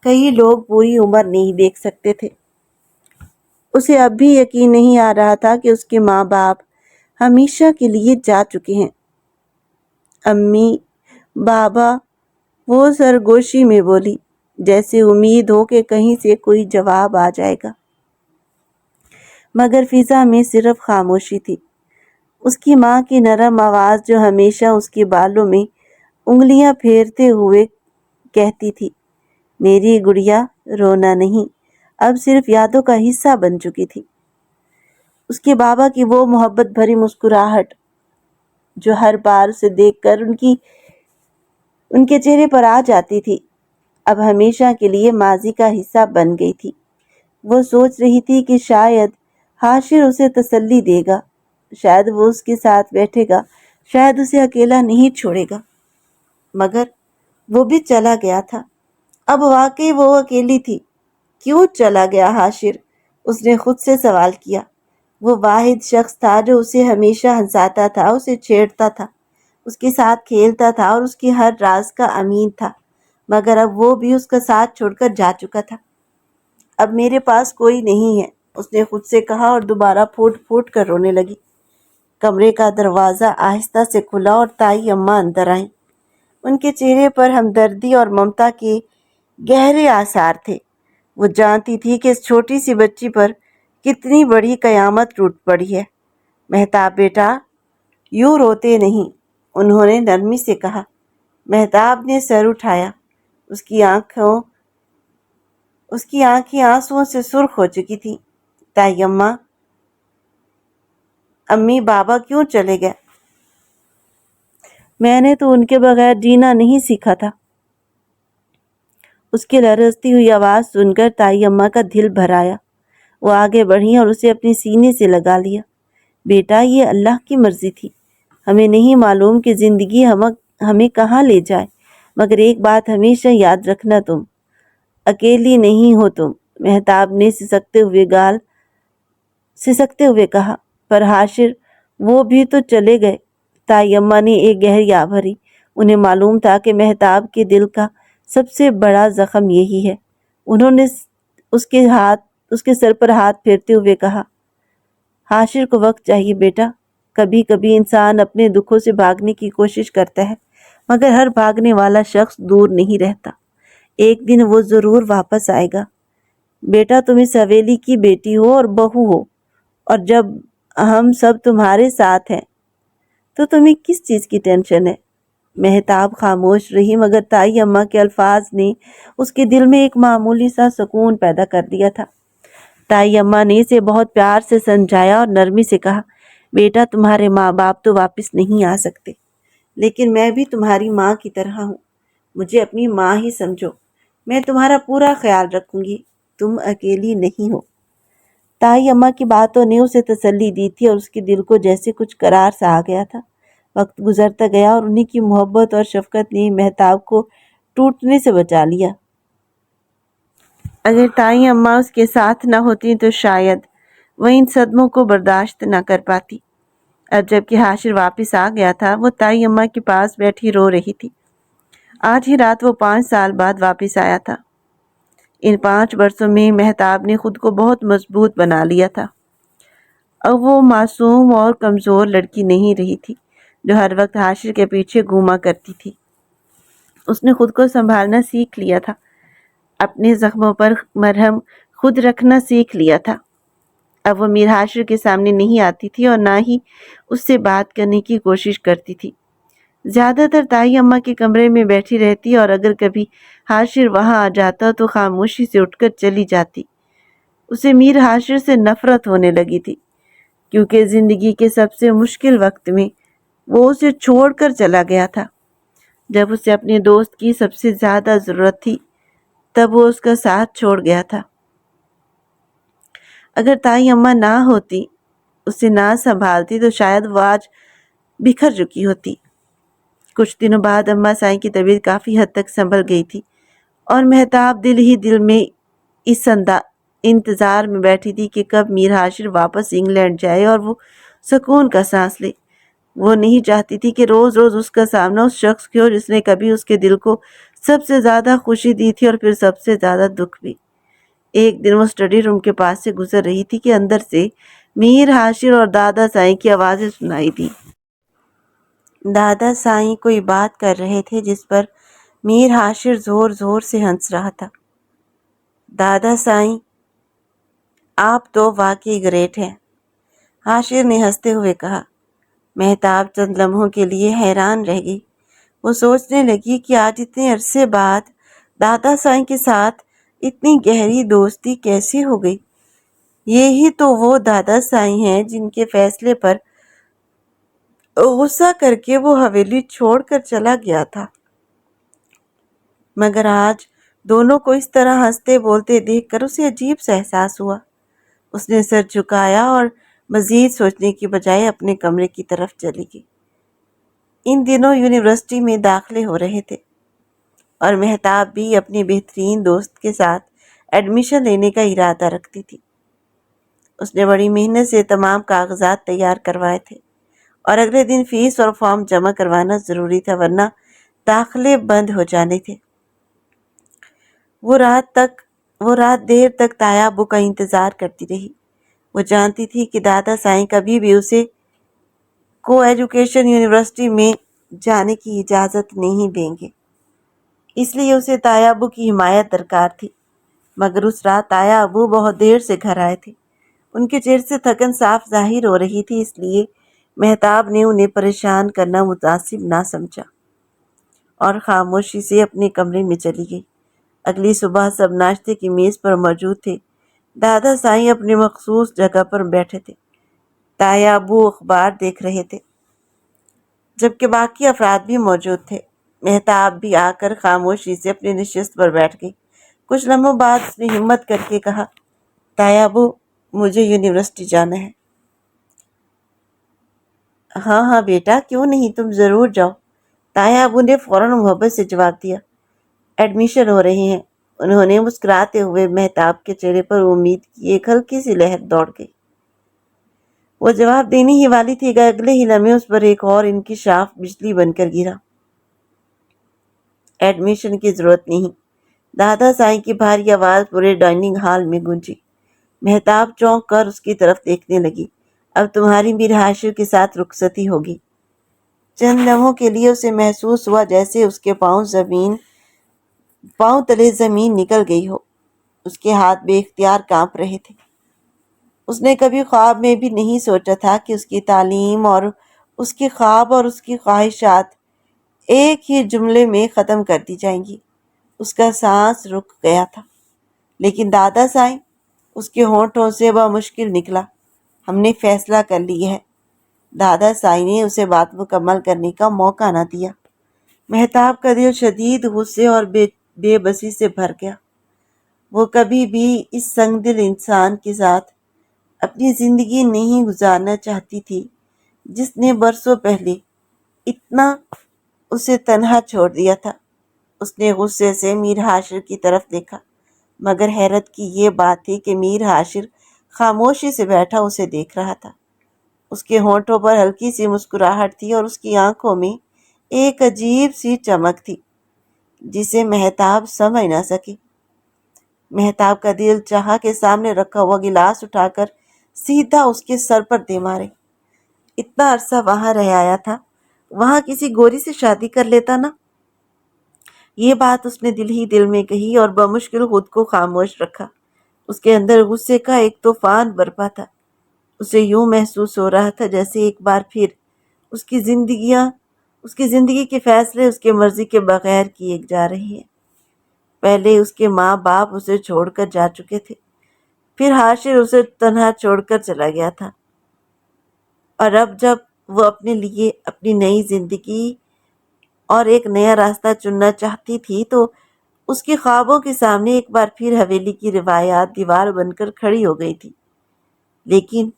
کئی لوگ پوری عمر نہیں دیکھ سکتے تھے۔ اسے اب بھی یقین نہیں آ رہا تھا کہ اس کے ماں باپ ہمیشہ کے لیے جا چکے ہیں۔ امی، بابا، وہ سرگوشی میں بولی، جیسے امید ہو کہ کہیں سے کوئی جواب آ جائے گا، مگر فضا میں صرف خاموشی تھی۔ اس کی ماں کی نرم آواز جو ہمیشہ اس کے بالوں میں انگلیاں پھیرتے ہوئے کہتی تھی، میری گڑیا رونا نہیں، اب صرف یادوں کا حصہ بن چکی تھی۔ اس کے بابا کی وہ محبت بھری مسکراہٹ جو ہر بار اسے دیکھ کر ان کے چہرے پر آ جاتی تھی، اب ہمیشہ کے لیے ماضی کا حصہ بن گئی تھی۔ وہ سوچ رہی تھی کہ شاید حاشر اسے تسلی دے گا، شاید وہ اس کے ساتھ بیٹھے گا، شاید اسے اکیلا نہیں چھوڑے گا، مگر وہ بھی چلا گیا تھا۔ اب واقعی وہ اکیلی تھی۔ کیوں چلا گیا حاشر؟ اس نے خود سے سوال کیا۔ وہ واحد شخص تھا جو اسے ہمیشہ ہنساتا تھا، اسے چھیڑتا تھا، اس کے ساتھ کھیلتا تھا اور اس کے ہر راز کا امین تھا، مگر اب وہ بھی اس کا ساتھ چھوڑ کر جا چکا تھا۔ اب میرے پاس کوئی نہیں ہے، اس نے خود سے کہا اور دوبارہ پھوٹ پھوٹ کر رونے لگی۔ کمرے کا دروازہ آہستہ سے کھلا اور تائی اماں اندر آئیں۔ ان کے چہرے پر ہمدردی اور ممتا کے گہرے آثار تھے۔ وہ جانتی تھی کہ اس چھوٹی سی بچی پر کتنی بڑی قیامت ٹوٹ پڑی ہے۔ مہتاب بیٹا، یوں روتے نہیں، انہوں نے نرمی سے کہا۔ مہتاب نے سر اٹھایا۔ اس کی آنکھیں آنسوؤں سے سرخ ہو چکی تھیں۔ تائی اماں، امی بابا کیوں چلے گئے؟ میں نے تو ان کے بغیر جینا نہیں سیکھا تھا۔ اس کی لرزتی ہوئی آواز سن کر تائی اماں کا دل بھر آیا۔ وہ آگے بڑھی اور اسے اپنے سینے سے لگا لیا۔ بیٹا، یہ اللہ کی مرضی تھی، ہمیں نہیں معلوم کہ زندگی ہمیں کہاں لے جائے، مگر ایک بات ہمیشہ یاد رکھنا، تم اکیلی نہیں ہو تم۔ مہتاب نے سسکتے ہوئے کہا۔ پر حاشر، وہ بھی تو چلے گئے۔ تائی اماں نے ایک گہری آہ بھری۔ انہیں معلوم تھا کہ مہتاب کے دل کا سب سے بڑا زخم یہی ہے۔ انہوں نے اس کے سر پر ہاتھ پھیرتے ہوئے کہا، حاشر کو وقت چاہیے بیٹا۔ کبھی کبھی انسان اپنے دکھوں سے بھاگنے کی کوشش کرتا ہے، مگر ہر بھاگنے والا شخص دور نہیں رہتا۔ ایک دن وہ ضرور واپس آئے گا۔ بیٹا، تم اس حویلی کی بیٹی ہو اور بہو ہو، اور جب ہم سب تمہارے ساتھ ہیں تو تمہیں کس چیز کی ٹینشن ہے؟ مہتاب خاموش رہی، مگر تائی اماں کے الفاظ نے اس کے دل میں ایک معمولی سا سکون پیدا کر دیا تھا۔ تائی اماں نے اسے بہت پیار سے سمجھایا اور نرمی سے کہا، بیٹا، تمہارے ماں باپ تو واپس نہیں آ سکتے، لیکن میں بھی تمہاری ماں کی طرح ہوں، مجھے اپنی ماں ہی سمجھو، میں تمہارا پورا خیال رکھوں گی، تم اکیلی نہیں ہو۔ تائی اماں کی باتوں نے اسے تسلی دی تھی اور اس کے دل کو جیسے کچھ قرار سا آ گیا تھا۔ وقت گزرتا گیا اور انہیں کی محبت اور شفقت نے مہتاب کو ٹوٹنے سے بچا لیا۔ اگر تائی اماں اس کے ساتھ نہ ہوتی تو شاید وہ ان صدموں کو برداشت نہ کر پاتی۔ اب جب کہ حاشر واپس آ گیا تھا، وہ تائی اماں کے پاس بیٹھی رو رہی تھی۔ آج ہی رات وہ 5 سال بعد واپس آیا تھا۔ ان 5 برسوں میں مہتاب نے خود کو بہت مضبوط بنا لیا تھا۔ اب وہ معصوم اور کمزور لڑکی نہیں رہی تھی جو ہر وقت حاشر کے پیچھے گھوما کرتی تھی۔ اس نے خود کو سنبھالنا سیکھ لیا تھا، اپنے زخموں پر مرہم خود رکھنا سیکھ لیا تھا۔ اب وہ میر حاشر کے سامنے نہیں آتی تھی اور نہ ہی اس سے بات کرنے کی کوشش کرتی تھی۔ زیادہ تر تائی اماں کے کمرے میں بیٹھی رہتی اور اگر کبھی حاشر وہاں آ جاتا تو خاموشی سے اٹھ کر چلی جاتی۔ اسے میر حاشر سے نفرت ہونے لگی تھی، کیونکہ زندگی کے سب سے مشکل وقت میں وہ اسے چھوڑ کر چلا گیا تھا۔ جب اسے اپنے دوست کی سب سے زیادہ ضرورت تھی، تب وہ اس کا ساتھ چھوڑ گیا تھا۔ اگر تائی اماں نہ ہوتی، اسے نہ سنبھالتی تو شاید وہ آج بکھر چکی ہوتی۔ کچھ دنوں بعد اماں سائیں کی طبیعت کافی حد تک سنبھل گئی تھی اور مہتاب دل ہی دل میں اس انتظار میں بیٹھی تھی کہ کب میر حاشر واپس انگلینڈ جائے اور وہ سکون کا سانس لے۔ وہ نہیں چاہتی تھی کہ روز روز اس کا سامنا اس شخص کی ہو جس نے کبھی اس کے دل کو سب سے زیادہ خوشی دی تھی اور پھر سب سے زیادہ دکھ بھی۔ ایک دن وہ اسٹڈی روم کے پاس سے گزر رہی تھی کہ اندر سے میر حاشر اور دادا سائیں کی آوازیں سنائی دی۔ دادا سائیں کوئی بات کر رہے تھے جس پر میر حاشر زور زور سے ہنس رہا تھا۔ دادا سائیں، آپ تو واقعی گریٹ ہیں، حاشر نے ہنستے ہوئے کہا۔ مہتاب چند لمحوں کے لیے حیران رہ گئی۔ وہ سوچنے لگی کہ آج اتنے عرصے بعد دادا سائیں کے ساتھ اتنی گہری دوستی کیسے ہو گئی؟ یہی تو وہ دادا سائیں ہیں جن کے فیصلے پر غصہ کر کے وہ حویلی چھوڑ کر چلا گیا تھا، مگر آج دونوں کو اس طرح ہنستے بولتے دیکھ کر اسے عجیب سا احساس ہوا۔ اس نے سر جھکایا اور مزید سوچنے کی بجائے اپنے کمرے کی طرف چلی گئی۔ ان دنوں یونیورسٹی میں داخلے ہو رہے تھے اور مہتاب بھی اپنے بہترین دوست کے ساتھ ایڈمیشن لینے کا ارادہ رکھتی تھی۔ اس نے بڑی محنت سے تمام کاغذات تیار کروائے تھے اور اگلے دن فیس اور فارم جمع کروانا ضروری تھا، ورنہ داخلے بند ہو جانے تھے۔ وہ رات دیر تک تایا ابو کا انتظار کرتی رہی۔ وہ جانتی تھی کہ دادا سائیں کبھی بھی اسے کو ایجوکیشن یونیورسٹی میں جانے کی اجازت نہیں دیں گے، اس لیے اسے تایا ابو کی حمایت درکار تھی۔ مگر اس رات تایا ابو بہت دیر سے گھر آئے تھے۔ ان کے چہرے سے تھکن صاف ظاہر ہو رہی تھی، اس لیے مہتاب نے انہیں پریشان کرنا مناسب نہ سمجھا اور خاموشی سے اپنے کمرے میں چلی گئی۔ اگلی صبح سب ناشتے کی میز پر موجود تھے۔ دادا سائیں اپنے مخصوص جگہ پر بیٹھے تھے، تایا ابو اخبار دیکھ رہے تھے، جبکہ باقی افراد بھی موجود تھے۔ مہتاب بھی آ کر خاموشی سے اپنی نشست پر بیٹھ گئی۔ کچھ لمحوں بعد اس نے ہمت کر کے کہا، تایا ابو، مجھے یونیورسٹی جانا ہے۔ ہاں ہاں بیٹا، کیوں نہیں، تم ضرور جاؤ، تایا ابو نے فوراً محبت سے جواب دیا۔ ایڈمیشن ہو رہے ہیں۔ انہوں نے مسکراتے ہوئے مہتاب کے چہرے پر امید کی ایک ہلکی سی لہر دوڑ گئی۔ وہ جواب دینے ہی والی تھی کہ اگلے ہی لمحے اس پر ایک اور انکشاف بجلی بن کر گرا۔ ایڈمیشن کی ضرورت نہیں، دادا سائیں کی بھاری آواز پورے ڈائننگ ہال میں گونجی۔ مہتاب چونک کر اس کی طرف دیکھنے لگی۔ اب تمہاری میر ہاشر کے ساتھ رخصتی ہوگی۔ چند لمحوں کے لیے اسے محسوس ہوا جیسے اس کے پاؤں تلے زمین نکل گئی ہو۔ اس کے ہاتھ بے اختیار کانپ رہے تھے۔ اس نے کبھی خواب میں بھی نہیں سوچا تھا کہ اس کی تعلیم اور اس کے خواب اور اس کی خواہشات ایک ہی جملے میں ختم کر دی جائیں گی۔ اس کا سانس رک گیا تھا۔ لیکن دادا سائیں، اس کے ہونٹوں سے بمشکل نکلا، ہم نے فیصلہ کر لیا ہے۔ دادا سائیں نے اسے بات مکمل کرنے کا موقع نہ دیا۔ مہتاب کا دل شدید غصے اور بے بسی سے بھر گیا۔ وہ کبھی بھی اس سنگ دل انسان کے ساتھ اپنی زندگی نہیں گزارنا چاہتی تھی جس نے برسوں پہلے اتنا اسے تنہا چھوڑ دیا تھا۔ اس نے غصے سے میر ہاشر کی طرف دیکھا، مگر حیرت کی یہ بات تھی کہ میر ہاشر خاموشی سے بیٹھا اسے دیکھ رہا تھا۔ اس کے ہونٹوں پر ہلکی سی مسکراہٹ تھی اور اس کی آنکھوں میں ایک عجیب سی چمک تھی جسے مہتاب سمجھ نہ سکی۔ مہتاب کا دل چاہا کہ سامنے رکھا ہوا گلاس اٹھا کر سیدھا اس کے سر پر دے مارے۔ اتنا عرصہ وہاں رہ آیا تھا، وہاں کسی گوری سے شادی کر لیتا نا۔ یہ بات اس نے دل ہی دل میں کہی اور بمشکل خود کو خاموش رکھا۔ اس کے اندر غصے کا ایک طوفان برپا تھا۔ اسے یوں محسوس ہو رہا تھا جیسے ایک بار پھر اس کی زندگی کے فیصلے اس کے مرضی کے بغیر کیے جا رہے ہیں۔ پہلے اس کے ماں باپ اسے چھوڑ کر جا چکے تھے، پھر ہاشر اسے تنہا چھوڑ کر چلا گیا تھا، اور اب جب وہ اپنے لیے اپنی نئی زندگی اور ایک نیا راستہ چننا چاہتی تھی تو اس کے خوابوں کے سامنے ایک بار پھر حویلی کی روایات دیوار بن کر کھڑی ہو گئی تھی۔ لیکن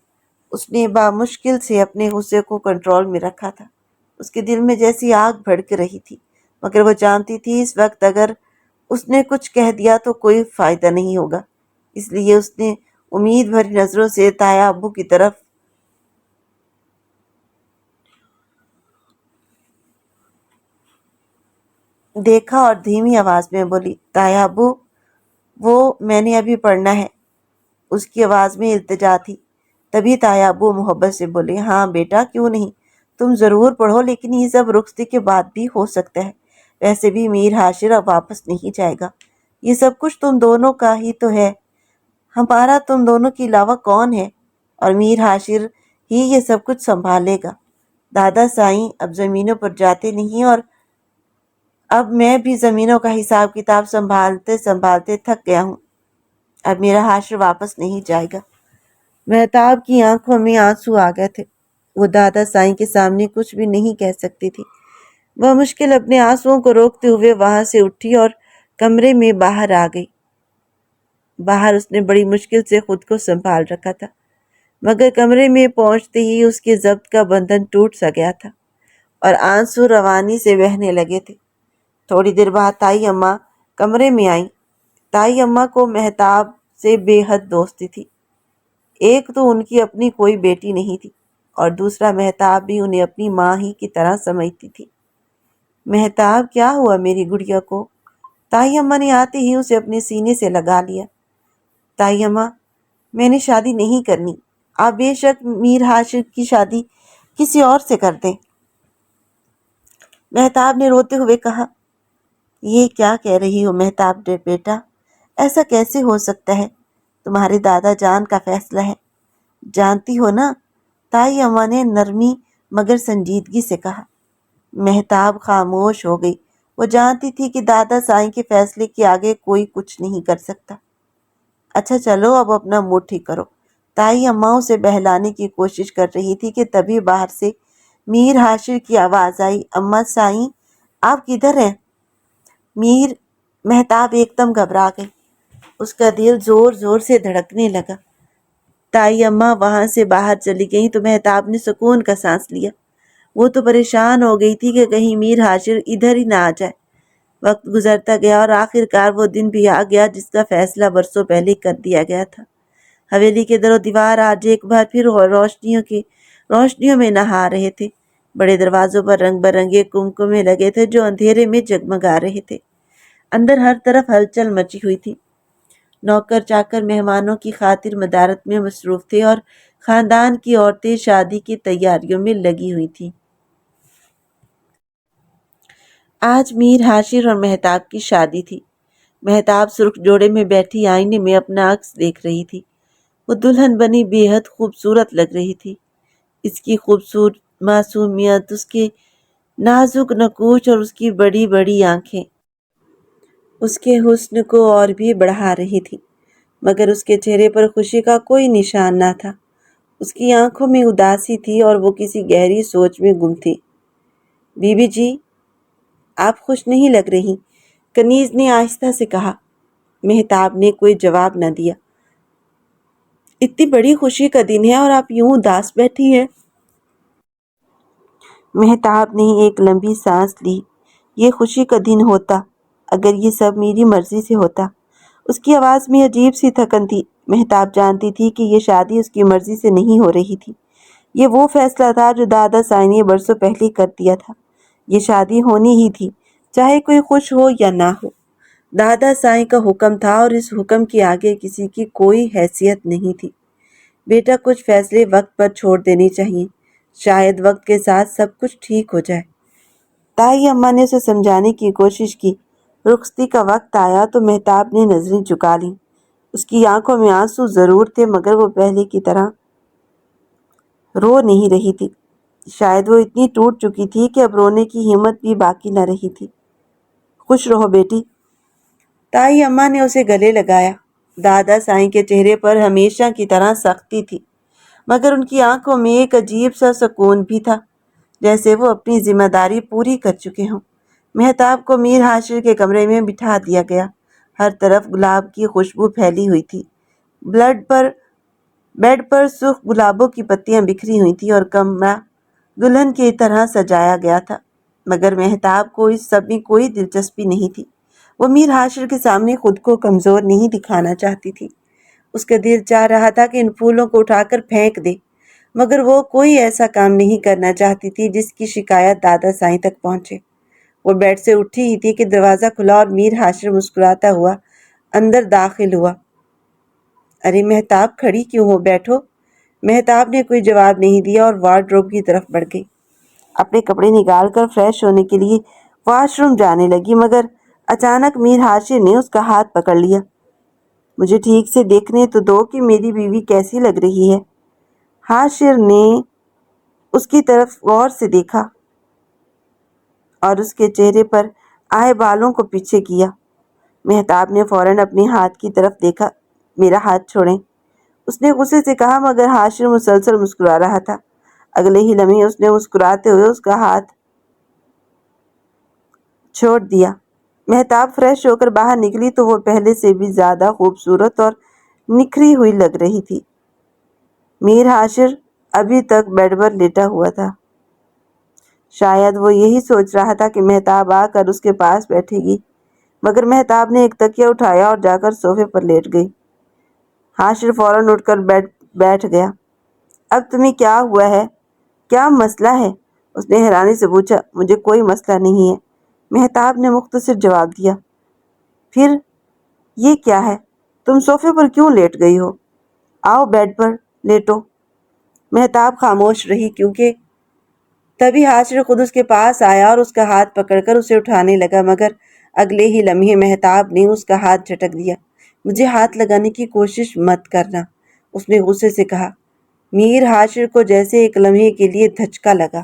اس نے بامشکل سے اپنے غصے کو کنٹرول میں رکھا تھا۔ اس کے دل میں جیسی آگ بھڑک رہی تھی، مگر وہ جانتی تھی اس وقت اگر اس نے کچھ کہہ دیا تو کوئی فائدہ نہیں ہوگا۔ اس لیے اس نے امید بھری نظروں سے تایا ابو کی طرف دیکھا اور دھیمی آواز میں بولی، تایا ابو، وہ میں نے ابھی پڑھنا ہے۔ اس کی آواز میں التجا تھی۔ تبھی تایا ابو محبت سے بولے، ہاں بیٹا، کیوں نہیں، تم ضرور پڑھو، لیکن یہ سب رخصتی کے بعد بھی ہو سکتا ہے۔ ویسے بھی میر ہاشر اب واپس نہیں جائے گا، یہ سب کچھ تم دونوں کا ہی تو ہے۔ ہمارا تم دونوں کے علاوہ کون ہے؟ اور میر ہاشر ہی یہ سب کچھ سنبھالے گا۔ دادا سائیں اب زمینوں پر جاتے نہیں اور اب میں بھی زمینوں کا حساب کتاب سنبھالتے سنبھالتے تھک گیا ہوں. اب میرا حاشر واپس نہیں جائے گا. مہتاب کی آنکھوں میں آنسو آ گئے تھے. وہ دادا سائیں کے سامنے کچھ بھی نہیں کہہ سکتی تھی. وہ مشکل اپنے آنسوؤں کو روکتے ہوئے وہاں سے اٹھی اور کمرے میں باہر آ گئی. باہر اس نے بڑی مشکل سے خود کو سنبھال رکھا تھا، مگر کمرے میں پہنچتے ہی اس کے ضبط کا بندھن ٹوٹ سا گیا تھا اور آنسو روانی سے بہنے لگے تھے. تھوڑی دیر بعد تائی اماں کمرے میں آئیں. تائی اماں کو مہتاب سے بے حد دوستی تھی. ایک تو ان کی اپنی کوئی بیٹی نہیں تھی اور دوسرا مہتاب بھی انہیں اپنی ماں ہی کی طرح سمجھتی تھی. مہتاب کیا ہوا میری گڑیا کو؟ تائی اماں نے آتے ہی اسے اپنے سینے سے لگا لیا. تائی اماں، میں نے شادی نہیں کرنی. آپ بے شک میر ہاشم کی شادی کسی اور سے کر دیں. مہتاب نے روتے ہوئے کہا. یہ کیا کہہ رہی ہو مہتاب بیٹا؟ ایسا کیسے ہو سکتا ہے؟ تمہارے دادا جان کا فیصلہ ہے، جانتی ہو نا؟ تائی اماں نے نرمی مگر سنجیدگی سے کہا. مہتاب خاموش ہو گئی. وہ جانتی تھی کہ دادا سائیں کے فیصلے کے آگے کوئی کچھ نہیں کر سکتا. اچھا چلو اب اپنا موڈ ٹھیک کرو. تائی اماں اسے بہلانے کی کوشش کر رہی تھی کہ تبھی باہر سے میر ہاشر کی آواز آئی. اماں سائیں آپ کدھر ہیں؟ مہتاب ایک دم گھبرا گئی. اس کا دل زور زور سے دھڑکنے لگا. تائی اماں وہاں سے باہر چلی گئی تو مہتاب نے سکون کا سانس لیا. وہ تو پریشان ہو گئی تھی کہ کہیں میر ہاشر ادھر ہی نہ آ جائے. وقت گزرتا گیا اور آخر کار وہ دن بھی آ گیا جس کا فیصلہ برسوں پہلے کر دیا گیا تھا. حویلی کے در و دیوار آج ایک بار پھر روشنیوں میں نہا رہے تھے. بڑے دروازوں پر رنگ برنگے کمکمے لگے تھے جو اندھیرے میں جگمگا رہے تھے. اندر ہر طرف ہلچل مچی ہوئی تھی. نوکر چاکر مہمانوں کی خاطر مدارت میں مصروف تھے اور خاندان کی عورتیں شادی کی تیاریوں میں لگی ہوئی تھیں. آج میر ہاشر اور مہتاب کی شادی تھی. مہتاب سرخ جوڑے میں بیٹھی آئینے میں اپنا عکس دیکھ رہی تھی. وہ دلہن بنی بے حد خوبصورت لگ رہی تھی. اس کی خوبصورت معصومیت، اس کے نازک نکوچ اور اس کی بڑی بڑی آنکھیں اس کے حسن کو اور بھی بڑھا رہی تھی. مگر اس کے چہرے پر خوشی کا کوئی نشان نہ تھا. اس کی آنکھوں میں اداسی تھی اور وہ کسی گہری سوچ میں گم تھی. بی بی جی، آپ خوش نہیں لگ رہی، کنیز نے آہستہ سے کہا. مہتاب نے کوئی جواب نہ دیا. اتنی بڑی خوشی کا دن ہے اور آپ یوں اداس بیٹھی ہیں. مہتاب نے ایک لمبی سانس لی. یہ خوشی کا دن ہوتا اگر یہ سب میری مرضی سے ہوتا. اس کی آواز میں عجیب سی تھکن تھی. مہتاب جانتی تھی کہ یہ شادی اس کی مرضی سے نہیں ہو رہی تھی. یہ وہ فیصلہ تھا جو دادا سائیں نے برسوں پہلے کر دیا تھا. یہ شادی ہونی ہی تھی، چاہے کوئی خوش ہو یا نہ ہو. دادا سائیں کا حکم تھا اور اس حکم کے آگے کسی کی کوئی حیثیت نہیں تھی. بیٹا، کچھ فیصلے وقت پر چھوڑ دینے چاہیے. شاید وقت کے ساتھ سب کچھ ٹھیک ہو جائے. تائی اماں نے اسے سمجھانے کی کوشش کی. رخصتی کا وقت آیا تو مہتاب نے نظریں جھکا لیں. اس کی آنکھوں میں آنسو ضرور تھے مگر وہ پہلے کی طرح رو نہیں رہی تھی. شاید وہ اتنی ٹوٹ چکی تھی کہ اب رونے کی ہمت بھی باقی نہ رہی تھی. خوش رہو بیٹی. تائی اماں نے اسے گلے لگایا. دادا سائیں کے چہرے پر ہمیشہ کی طرح سختی تھی مگر ان کی آنکھوں میں ایک عجیب سا سکون بھی تھا، جیسے وہ اپنی ذمہ داری پوری کر چکے ہوں. مہتاب کو میر ہاشر کے کمرے میں بٹھا دیا گیا. ہر طرف گلاب کی خوشبو پھیلی ہوئی تھی. بیڈ پر سرخ گلابوں کی پتیاں بکھری ہوئی تھیں اور کمرہ دلہن کی طرح سجایا گیا تھا. مگر مہتاب کو اس سب میں کوئی دلچسپی نہیں تھی. وہ میر ہاشر کے سامنے خود کو کمزور نہیں دکھانا چاہتی تھی. اس کا دل چاہ رہا تھا کہ ان پھولوں کو اٹھا کر پھینک دے، مگر وہ کوئی ایسا کام نہیں کرنا چاہتی تھی جس کی شکایت دادا سائیں تک پہنچے. وہ بیڈ سے اٹھی ہی تھی کہ دروازہ کھلا اور میر ہاشر مسکراتا ہوا اندر داخل ہوا. ارے مہتاب، کھڑی کیوں ہو؟ بیٹھو. مہتاب نے کوئی جواب نہیں دیا اور وارڈروب کی طرف بڑھ گئی. اپنے کپڑے نکال کر فریش ہونے کے لیے واش روم جانے لگی مگر اچانک میر ہاشر نے اس کا ہاتھ پکڑ لیا. مجھے ٹھیک سے دیکھنے تو دو کہ میری بیوی کیسی لگ رہی ہے. ہاشر نے اس کی طرف غور سے دیکھا اور اس کے چہرے پر آئے بالوں کو پیچھے کیا۔ مہتاب نے فوراً اپنے ہاتھ کی طرف دیکھا۔ میرا ہاتھ چھوڑیں، اس نے غصے سے کہا، مگر حاشر مسلسل مسکرا رہا تھا۔ اگلے ہی لمحے اس نے مسکراتے ہوئے اس کا ہاتھ چھوڑ دیا۔ مہتاب فریش ہو کر باہر نکلی تو وہ پہلے سے بھی زیادہ خوبصورت اور نکھری ہوئی لگ رہی تھی۔ میر حاشر ابھی تک بیڈ پر لیٹا ہوا تھا۔ شاید وہ یہی سوچ رہا تھا کہ مہتاب آ کر اس کے پاس بیٹھے گی، مگر مہتاب نے ایک تکیہ اٹھایا اور جا کر صوفے پر لیٹ گئی۔ حاشر فوراً اٹھ کر بیٹھ گیا۔ اب تمہیں کیا ہوا ہے؟ کیا مسئلہ ہے؟ اس نے حیرانی سے پوچھا۔ مجھے کوئی مسئلہ نہیں ہے، مہتاب نے مختصر جواب دیا۔ پھر یہ کیا ہے؟ تم صوفے پر کیوں لیٹ گئی ہو؟ آؤ بیڈ پر لیٹو۔ مہتاب خاموش رہی، کیونکہ تبھی حاشر خود اس کے پاس آیا اور اس کا ہاتھ پکڑ کر اسے اٹھانے لگا، مگر اگلے ہی لمحے مہتاب نے اس کا ہاتھ جھٹک دیا۔ مجھے ہاتھ لگانے کی کوشش مت کرنا، اس نے غصے سے کہا۔ میر حاشر کو جیسے ایک لمحے کے لیے دھچکا لگا۔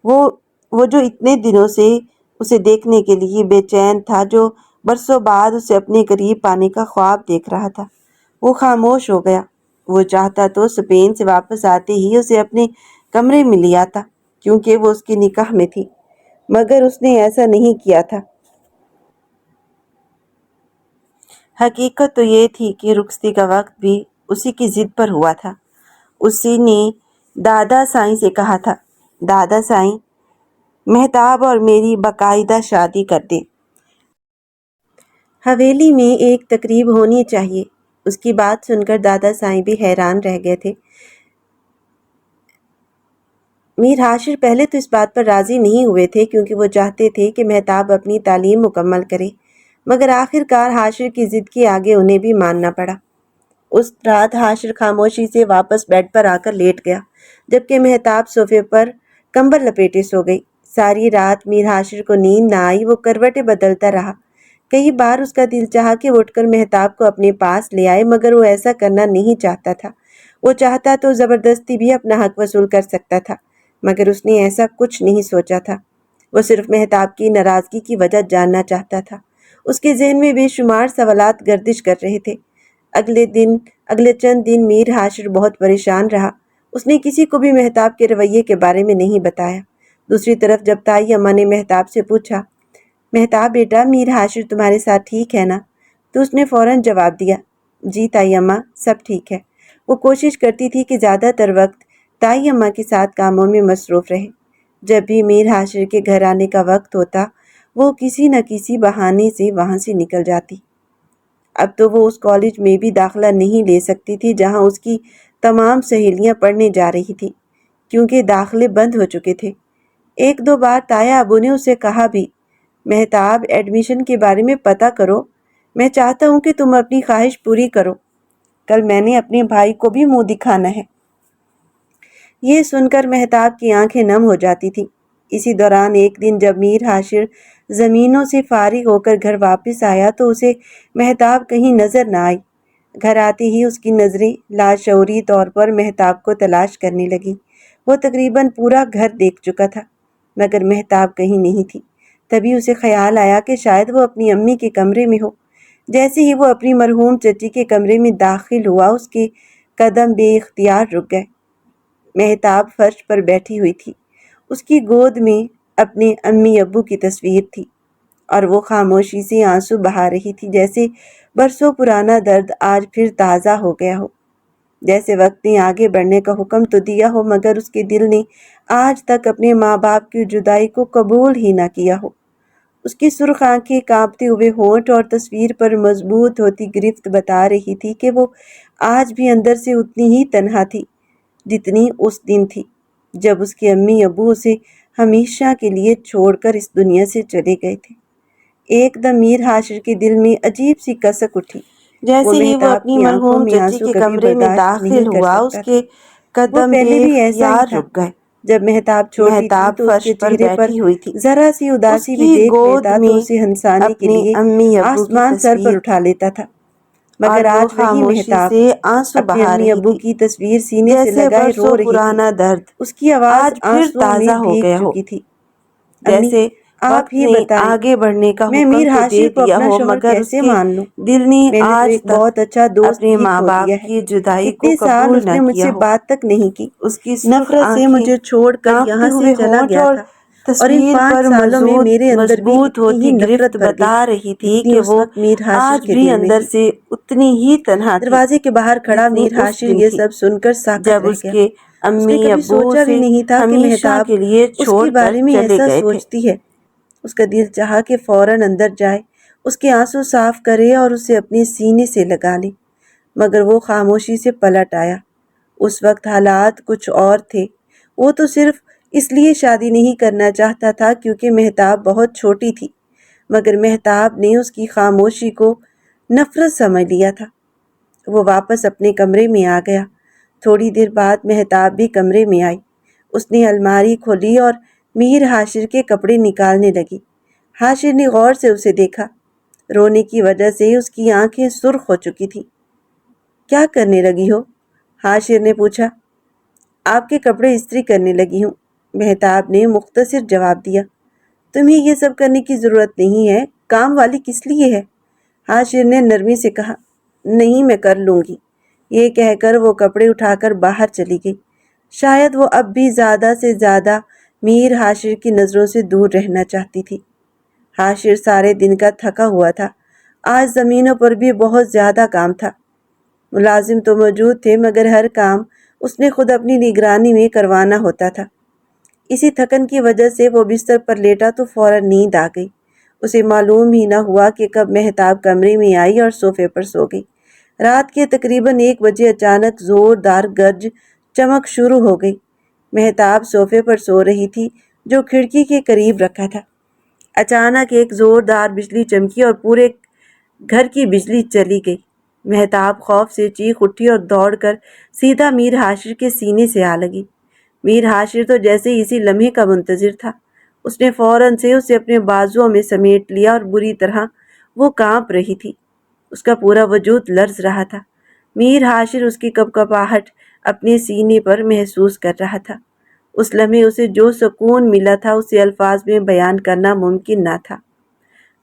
وہ جو اتنے دنوں سے اسے دیکھنے کے لیے بے چین تھا، جو برسوں بعد اسے اپنے قریب پانے کا خواب دیکھ رہا تھا، وہ خاموش ہو گیا۔ وہ چاہتا تو اسپین سے واپس آتے ہی اسے اپنے کمرے میں لے آتا، کیونکہ وہ اس کے نکاح میں تھی، مگر اس نے ایسا نہیں کیا تھا۔ حقیقت تو یہ تھی کہ رخصتی کا وقت بھی اسی کی ضد پر ہوا تھا۔ اسی نے دادا سائیں سے کہا تھا، دادا سائیں، مہتاب اور میری باقاعدہ شادی کر دیں۔ حویلی میں ایک تقریب ہونی چاہیے۔ اس کی بات سن کر دادا سائیں بھی حیران رہ گئے تھے۔ میر حاشر پہلے تو اس بات پر راضی نہیں ہوئے تھے، کیونکہ وہ چاہتے تھے کہ مہتاب اپنی تعلیم مکمل کرے، مگر آخر کار حاشر کی ضد کے آگے انہیں بھی ماننا پڑا۔ اس رات حاشر خاموشی سے واپس بیڈ پر آ کر لیٹ گیا، جبکہ مہتاب صوفے پر کمبل لپیٹے سو گئی۔ ساری رات میر حاشر کو نیند نہ آئی، وہ کروٹیں بدلتا رہا۔ کئی بار اس کا دل چاہا کہ وہ اٹھ کر مہتاب کو اپنے پاس لے آئے، مگر وہ ایسا کرنا نہیں چاہتا تھا۔ وہ چاہتا تو زبردستی بھی اپنا حق وصول کر سکتا تھا، مگر اس نے ایسا کچھ نہیں سوچا تھا۔ وہ صرف مہتاب کی ناراضگی کی وجہ جاننا چاہتا تھا۔ اس کے ذہن میں بے شمار سوالات گردش کر رہے تھے۔ اگلے چند دن میر حاشر بہت پریشان رہا۔ اس نے کسی کو بھی مہتاب کے رویے کے بارے میں نہیں بتایا۔ دوسری طرف جب تائی اماں نے مہتاب سے پوچھا، مہتاب بیٹا، میر حاشر تمہارے ساتھ ٹھیک ہے نا؟ تو اس نے فوراً جواب دیا، جی تائی اماں، سب ٹھیک ہے۔ وہ کوشش کرتی تھی کہ زیادہ تر وقت تائی اماں کے ساتھ کاموں میں مصروف رہے۔ جب بھی میر حاشر کے گھر آنے کا وقت ہوتا، وہ کسی نہ کسی بہانے سے وہاں سے نکل جاتی۔ اب تو وہ اس کالج میں بھی داخلہ نہیں لے سکتی تھی جہاں اس کی تمام سہیلیاں پڑھنے جا رہی تھی، کیونکہ داخلے بند ہو چکے تھے۔ ایک دو بار تایا ابو نے اسے کہا بھی، مہتاب، ایڈمیشن کے بارے میں پتہ کرو، میں چاہتا ہوں کہ تم اپنی خواہش پوری کرو، کل میں نے اپنے بھائی کو بھی منہ دکھانا ہے۔ یہ سن کر مہتاب کی آنکھیں نم ہو جاتی تھیں۔ اسی دوران ایک دن جب میر حاشر زمینوں سے فارغ ہو کر گھر واپس آیا تو اسے مہتاب کہیں نظر نہ آئی۔ گھر آتے ہی اس کی نظریں لاشعوری طور پر مہتاب کو تلاش کرنے لگیں۔ وہ تقریباً پورا گھر دیکھ چکا تھا، مگر مہتاب کہیں نہیں تھی۔ تبھی اسے خیال آیا کہ شاید وہ اپنی امی کے کمرے میں ہو۔ جیسے ہی وہ اپنی مرحوم چچی کے کمرے میں داخل ہوا، اس کے قدم بے اختیار رک گئے۔ مہتاب فرش پر بیٹھی ہوئی تھی۔ اس کی گود میں اپنے امی ابو کی تصویر تھی، اور وہ خاموشی سے آنسو بہا رہی تھی، جیسے برسوں پرانا درد آج پھر تازہ ہو گیا ہو۔ جیسے وقت نے آگے بڑھنے کا حکم تو دیا ہو، مگر اس کے دل نے آج تک اپنے ماں باپ کی جدائی کو قبول ہی نہ کیا ہو۔ اس کی سرخ آنکھیں، کانپتے ہوئے ہونٹ اور تصویر پر مضبوط ہوتی گرفت بتا رہی تھی کہ وہ آج بھی اندر سے اتنی ہی تنہا تھی جتنی اس دن تھی، جب اس کے امی ابو اسے ہمیشہ کے لیے چھوڑ کر اس دنیا سے چلے گئے تھے۔ ایک دم میر حاشر کے دل میں عجیب سی کسک اٹھی۔ جیسے ہی وہ اپنی مرحوم چچی کے کمرے میں داخل ہوا، اس کے قدم بے اختیار رک گئے۔ جب مہتاب چھوٹی تھی تو اس کے چہرے پر ذرا سی اداسی بھی دیکھ لیتا تو اسے ہنسانے کے لیے آسمان سر پر اٹھا لیتا تھا، مگر آج وہی مہتاب اپنے امی ابو کی تصویر سینے سے لگائے رو رہی تھی۔ اس کی آواز آنسوؤں میں بھیگ چکی تھی۔ جیسے آپ ہی بتائیں آگے بڑھنے کا میں حکم میر تو حاشر دے کو دیا اپنا ہو، شوہر مگر اس کیسے کے مان لوں؟ دل نے میں نے تو آج ایک تک بہت اچھا دوست اپنے بھی ماں کھو باپ دیا ہے۔ کی جدائی کو اتنے سال قبول اس نہ نے مجھ کیا سے ہو۔ بات تک نہیں کی، اس کی سرخ نفرت سے آنکھیں مجھے چھوڑ کر کانپتے یہاں سے ہوئے چلا ہونٹ گیا اور تھا، اور ان تصویر 5 پر سالوں میں میرے اندر بھی مضبوط اتنی ہی ہوتی نفرت گرفت بھر گئی بتا رہی تھی جتنی کہ اس وہ وقت میر حاشر آج کے بھی دل میں اندر تھی۔ سے اتنی ہی تنہا تھی دروازے کے باہر کھڑا جتنی میر اس حاشر دن یہ تھی، سب سن کر ساکت جب رہ اس گیا۔ کے اس نے امی کبھی ابو سوچا بھی اسے نہیں تھا کہ ہمیشہ مہتاب کے لیے اس چھوڑ کے کر بارے میں چلے ایسا گئے تھے۔ سوچتی ہے۔ اس کا دل چاہا کہ فوراً اندر جائے، اس کے آنسو صاف کرے اور اسے اپنے سینے سے لگا لے، مگر وہ خاموشی سے پلٹ آیا۔ اس وقت حالات کچھ اور تھے۔ وہ تو صرف اس لیے شادی نہیں کرنا چاہتا تھا کیونکہ مہتاب بہت چھوٹی تھی، مگر مہتاب نے اس کی خاموشی کو نفرت سمجھ لیا تھا۔ وہ واپس اپنے کمرے میں آ گیا۔ تھوڑی دیر بعد مہتاب بھی کمرے میں آئی۔ اس نے الماری کھولی اور میر حاشر کے کپڑے نکالنے لگی۔ حاشر نے غور سے اسے دیکھا۔ رونے کی وجہ سے اس کی آنکھیں سرخ ہو چکی تھی۔ کیا کرنے لگی ہو؟ حاشر نے پوچھا۔ آپ کے کپڑے استری کرنے لگی ہوں، مہتاب نے مختصر جواب دیا۔ تمہیں یہ سب کرنے کی ضرورت نہیں ہے، کام والی کس لیے ہے؟ حاشر نے نرمی سے کہا۔ نہیں، میں کر لوں گی۔ یہ کہہ کر وہ کپڑے اٹھا کر باہر چلی گئی۔ شاید وہ اب بھی زیادہ سے زیادہ میر حاشر کی نظروں سے دور رہنا چاہتی تھی۔ حاشر سارے دن کا تھکا ہوا تھا۔ آج زمینوں پر بھی بہت زیادہ کام تھا۔ ملازم تو موجود تھے مگر ہر کام اس نے خود اپنی نگرانی میں کروانا ہوتا تھا۔ اسی تھکن کی وجہ سے وہ بستر پر لیٹا تو فوراً نیند آ گئی۔ اسے معلوم ہی نہ ہوا کہ کب مہتاب کمرے میں آئی اور صوفے پر سو گئی۔ رات کے تقریباً 1 بجے اچانک زوردار گرج چمک شروع ہو گئی۔ مہتاب صوفے پر سو رہی تھی جو کھڑکی کے قریب رکھا تھا۔ اچانک ایک زوردار بجلی چمکی اور پورے گھر کی بجلی چلی گئی۔ مہتاب خوف سے چیخ اٹھی اور دوڑ کر سیدھا میر حاشر کے سینے سے آ لگی۔ میر حاشر تو جیسے اسی لمحے کا منتظر تھا۔ اس نے فوراً سے اسے اپنے بازوؤں میں سمیٹ لیا اور بری طرح وہ کانپ رہی تھی۔ اس کا پورا وجود لرز رہا تھا۔ میر حاشر اس کی کپکپاہٹ اپنے سینے پر محسوس کر رہا تھا۔ اس لمحے اسے جو سکون ملا تھا اسے الفاظ میں بیان کرنا ممکن نہ تھا۔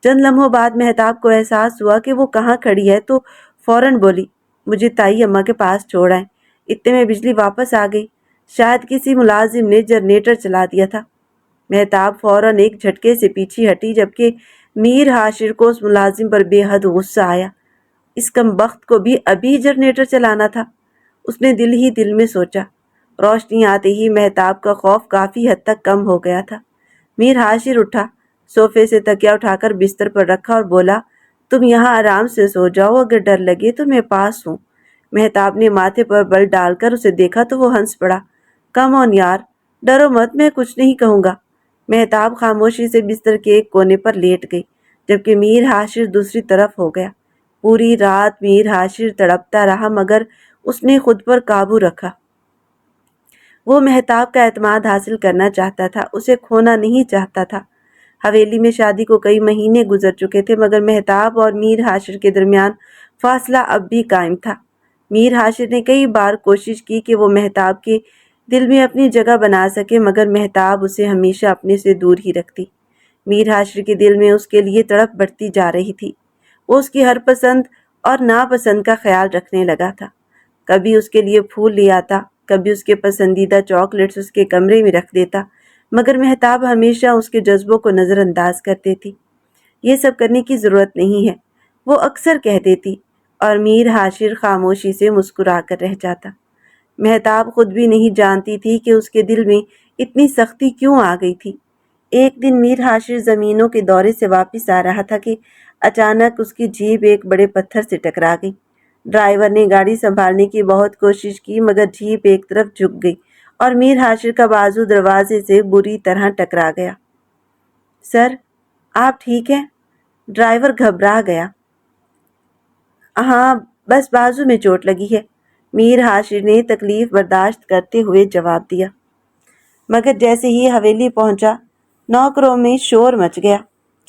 چند لمحوں بعد مہتاب کو احساس ہوا کہ وہ کہاں کھڑی ہے تو فوراً بولی، مجھے تائی اماں کے پاس چھوڑ آئیں۔ اتنے میں بجلی واپس آ گئی۔ شاید کسی ملازم نے جنریٹر چلا دیا تھا۔ مہتاب فوراً ایک جھٹکے سے پیچھے ہٹی جبکہ میر حاشر کو اس ملازم پر بے حد غصہ آیا۔ اس کم بخت کو بھی ابھی جنریٹر چلانا تھا، اس نے دل ہی دل میں سوچا۔ روشنی آتے ہی مہتاب کا خوف کافی حد تک کم ہو گیا تھا۔ میر حاشر اٹھا، صوفے سے تکیا اٹھا کر بستر پر رکھا اور بولا، تم یہاں آرام سے سو جاؤ، اگر ڈر لگے تو میں پاس ہوں۔ مہتاب نے ماتھے پر بل ڈال کر اسے دیکھا تو وہ ہنس پڑا۔ کم آن یار، ڈرو مت، میں کچھ نہیں کہوں گا۔ مہتاب خاموشی سے بستر کے ایک کونے پر لیٹ گئی جبکہ میر حاشر دوسری طرف ہو گیا۔ پوری رات میر حاشر تڑپتا رہا مگر اس نے خود پر قابو رکھا۔ وہ مہتاب کا اعتماد حاصل کرنا چاہتا تھا، اسے کھونا نہیں چاہتا تھا۔ حویلی میں شادی کو کئی مہینے گزر چکے تھے مگر مہتاب اور میر حاشر کے درمیان فاصلہ اب بھی قائم تھا۔ میر حاشر نے کئی بار کوشش کی کہ وہ مہتاب کے دل میں اپنی جگہ بنا سکے مگر مہتاب اسے ہمیشہ اپنے سے دور ہی رکھتی۔ میر حاشر کے دل میں اس کے لیے تڑپ بڑھتی جا رہی تھی۔ وہ اس کی ہر پسند اور ناپسند کا خیال رکھنے لگا تھا۔ کبھی اس کے لیے پھول لے آتا، کبھی اس کے پسندیدہ چاکلیٹس اس کے کمرے میں رکھ دیتا، مگر مہتاب ہمیشہ اس کے جذبوں کو نظر انداز کر دیتی۔ یہ سب کرنے کی ضرورت نہیں ہے، وہ اکثر کہہ دیتی، اور میر حاشر خاموشی سے مسکرا کر رہ جاتا۔ مہتاب خود بھی نہیں جانتی تھی کہ اس کے دل میں اتنی سختی کیوں آ گئی تھی۔ ایک دن میر حاشر زمینوں کے دورے سے واپس آ رہا تھا کہ اچانک اس کی جیپ ایک بڑے پتھر سے ٹکرا گئی۔ ڈرائیور نے گاڑی سنبھالنے کی بہت کوشش کی مگر جیپ ایک طرف جھک گئی اور میر حاشر کا بازو دروازے سے بری طرح ٹکرا گیا۔ سر، آپ ٹھیک ہیں؟ ڈرائیور گھبرا گیا۔ ہاں، بس بازو میں چوٹ لگی ہے، میر حاشر نے تکلیف برداشت کرتے ہوئے جواب دیا۔ مگر جیسے ہی حویلی پہنچا، نوکروں میں شور مچ گیا۔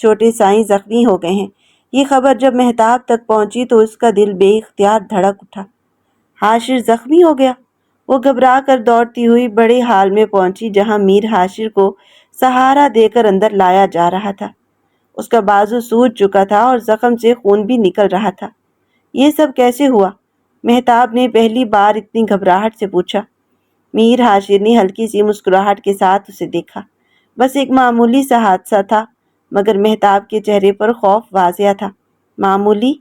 چھوٹے سائیں زخمی ہو گئے ہیں۔ یہ خبر جب مہتاب تک پہنچی تو اس کا دل بے اختیار دھڑک اٹھا۔ حاشر زخمی ہو گیا؟ وہ گھبرا کر دوڑتی ہوئی بڑے ہال میں پہنچی جہاں میر حاشر کو سہارا دے کر اندر لایا جا رہا تھا۔ اس کا بازو سوج چکا تھا اور زخم سے خون بھی نکل رہا تھا۔ یہ سب کیسے ہوا؟ مہتاب نے پہلی بار اتنی گھبراہٹ سے پوچھا۔ میر حاشر نے ہلکی سی مسکراہٹ کے ساتھ اسے دیکھا۔ بس ایک معمولی سا حادثہ تھا، مگر مہتاب کے چہرے پر خوف واضح تھا۔ معمولی؟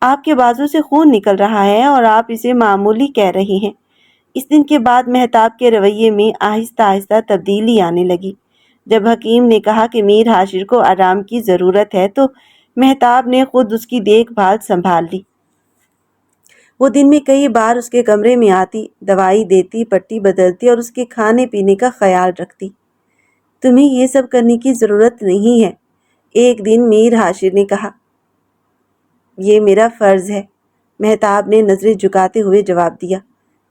آپ کے بازو سے خون نکل رہا ہے اور آپ اسے معمولی کہہ رہی ہیں۔ اس دن کے بعد مہتاب کے رویے میں آہستہ آہستہ تبدیلی آنے لگی۔ جب حکیم نے کہا کہ میر حاشر کو آرام کی ضرورت ہے تو مہتاب نے خود اس کی دیکھ بھال سنبھال لی۔ وہ دن میں کئی بار اس کے کمرے میں آتی، دوائی دیتی، پٹی بدلتی اور اس کے کھانے پینے کا خیال رکھتی۔ تمہیں یہ سب کرنے کی ضرورت نہیں ہے، ایک دن میر حاشر نے کہا۔ یہ میرا فرض ہے، مہتاب نے نظریں جھکاتے ہوئے جواب دیا۔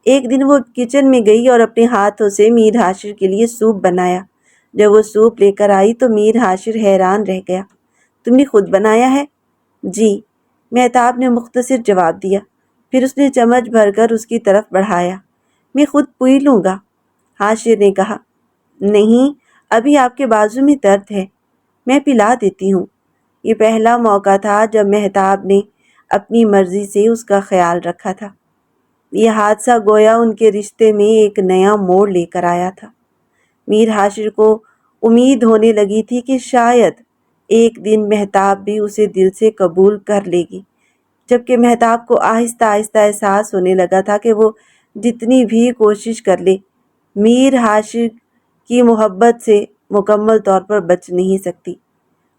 ایک دن وہ کچن میں گئی اور اپنے ہاتھوں سے میر حاشر کے لیے سوپ بنایا۔ جب وہ سوپ لے کر آئی تو میر حاشر حیران رہ گیا۔ تم نے خود بنایا ہے؟ جی، مہتاب نے مختصر جواب دیا۔ پھر اس نے چمچ بھر کر اس کی طرف بڑھایا۔ میں خود پی لوں گا، حاشر نے کہا۔ نہیں، ابھی آپ کے بازو میں درد ہے، میں پلا دیتی ہوں۔ یہ پہلا موقع تھا جب مہتاب نے اپنی مرضی سے اس کا خیال رکھا تھا۔ یہ حادثہ گویا ان کے رشتے میں ایک نیا موڑ لے کر آیا تھا۔ میر حاشر کو امید ہونے لگی تھی کہ شاید ایک دن مہتاب بھی اسے دل سے قبول کر لے گی، جبکہ مہتاب کو آہستہ آہستہ احساس ہونے لگا تھا کہ وہ جتنی بھی کوشش کر لے، میر حاشر کی محبت سے مکمل طور پر بچ نہیں سکتی۔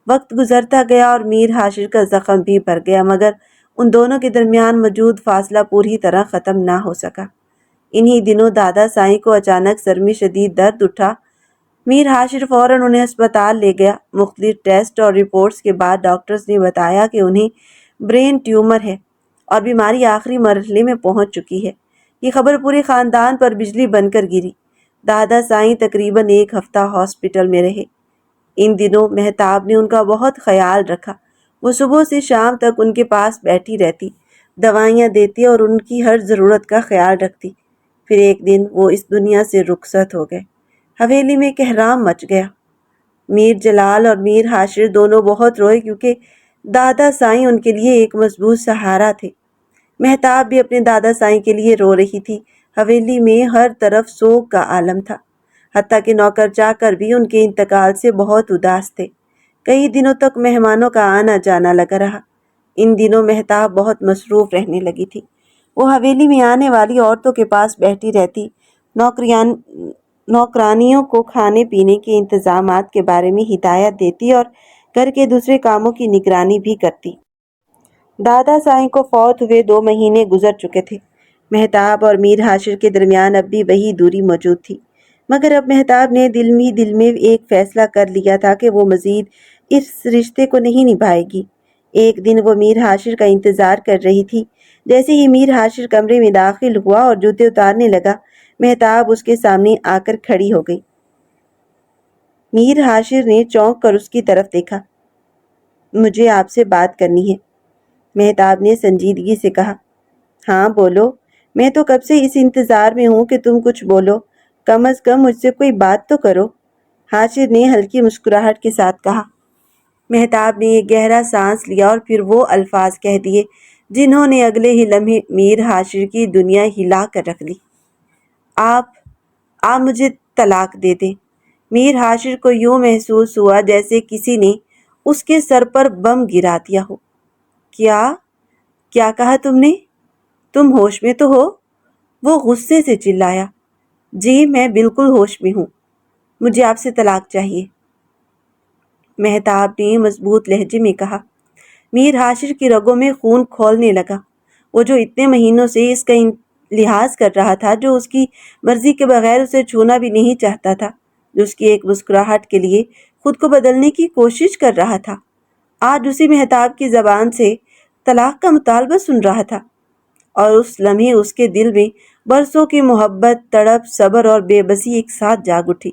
وقت گزرتا گیا اور میر حاشر کا زخم بھی بھر گیا، مگر ان دونوں کے درمیان موجود فاصلہ پوری طرح ختم نہ ہو سکا۔ انہی دنوں دادا سائیں کو اچانک سر میں شدید درد اٹھا۔ میر حاشر فوراً انہیں ہسپتال لے گیا۔ مختلف ٹیسٹ اور رپورٹس کے بعد ڈاکٹرز نے بتایا کہ انہیں برین ٹیومر ہے اور بیماری آخری مرحلے میں پہنچ چکی ہے۔ یہ خبر پورے خاندان پر بجلی بن کر گری۔ دادا سائیں تقریباً ایک ہفتہ ہاسپٹل میں رہے۔ ان دنوں مہتاب نے ان کا بہت خیال رکھا۔ وہ صبح سے شام تک ان کے پاس بیٹھی رہتی، دوائیاں دیتی اور ان کی ہر ضرورت کا خیال رکھتی۔ پھر ایک دن وہ اس دنیا سے رخصت ہو گئے۔ حویلی میں کہرام مچ گیا۔ میر جلال اور میر حاشر دونوں بہت روئے کیونکہ دادا سائیں ان کے لیے ایک مضبوط سہارا تھے۔ مہتاب بھی اپنے دادا سائیں کے لیے رو رہی تھی۔ حویلی میں ہر طرف سوگ کا عالم تھا، حتیٰ کہ نوکر چاکر بھی ان کے انتقال سے بہت اداس تھے۔ کئی دنوں تک مہمانوں کا آنا جانا لگا رہا۔ ان دنوں مہتاب بہت مصروف رہنے لگی تھی۔ وہ حویلی میں آنے والی عورتوں کے پاس بیٹھی رہتی، نوکرانیوں کو کھانے پینے کے انتظامات کے بارے میں ہدایت دیتی اور گھر کے دوسرے کاموں کی نگرانی بھی کرتی۔ دادا سائیں کو فوت ہوئے 2 مہینے گزر چکے تھے۔ مہتاب اور میر حاشر کے درمیان اب بھی وہی دوری موجود تھی، مگر اب مہتاب نے دل میں ایک فیصلہ کر لیا تھا کہ وہ مزید اس رشتے کو نہیں نبھائے گی۔ ایک دن وہ میر حاشر کا انتظار کر رہی تھی۔ جیسے ہی میر حاشر کمرے میں داخل ہوا اور جوتے اتارنے لگا، مہتاب اس کے سامنے آ کر کھڑی ہو گئی۔ میر حاشر نے چونک کر اس کی طرف دیکھا۔ مجھے آپ سے بات کرنی ہے، مہتاب نے سنجیدگی سے کہا۔ ہاں بولو، میں تو کب سے اس انتظار میں ہوں کہ تم کچھ بولو، کم از کم مجھ سے کوئی بات تو کرو، حاشر نے ہلکی مسکراہٹ کے ساتھ کہا۔ مہتاب نے ایک گہرا سانس لیا اور پھر وہ الفاظ کہہ دیے جنہوں نے اگلے ہی لمحے میر حاشر کی دنیا ہلا کر رکھ دی۔ آپ مجھے طلاق دے دیں۔ میر حاشر کو یوں محسوس ہوا جیسے کسی نے اس کے سر پر بم گرا دیا ہو۔ کیا کہا تم نے؟ تم ہوش میں تو ہو؟ وہ غصے سے چلایا۔ جی میں بالکل ہوش میں ہوں، مجھے آپ سے طلاق چاہیے، مہتاب نے مضبوط لہجے میں کہا۔ میر حاشر کی رگوں میں خون کھولنے لگا۔ وہ جو اتنے مہینوں سے اس کا لحاظ کر رہا تھا، جو اس کی مرضی کے بغیر اسے چھونا بھی نہیں چاہتا تھا، جو اس کی ایک مسکراہٹ کے لیے خود کو بدلنے کی کوشش کر رہا تھا، آج اسی مہتاب کی زبان سے طلاق کا مطالبہ سن رہا تھا۔ اور اس لمحے اس کے دل میں برسوں کی محبت، تڑپ، صبر اور بے بسی ایک ساتھ جاگ اٹھی۔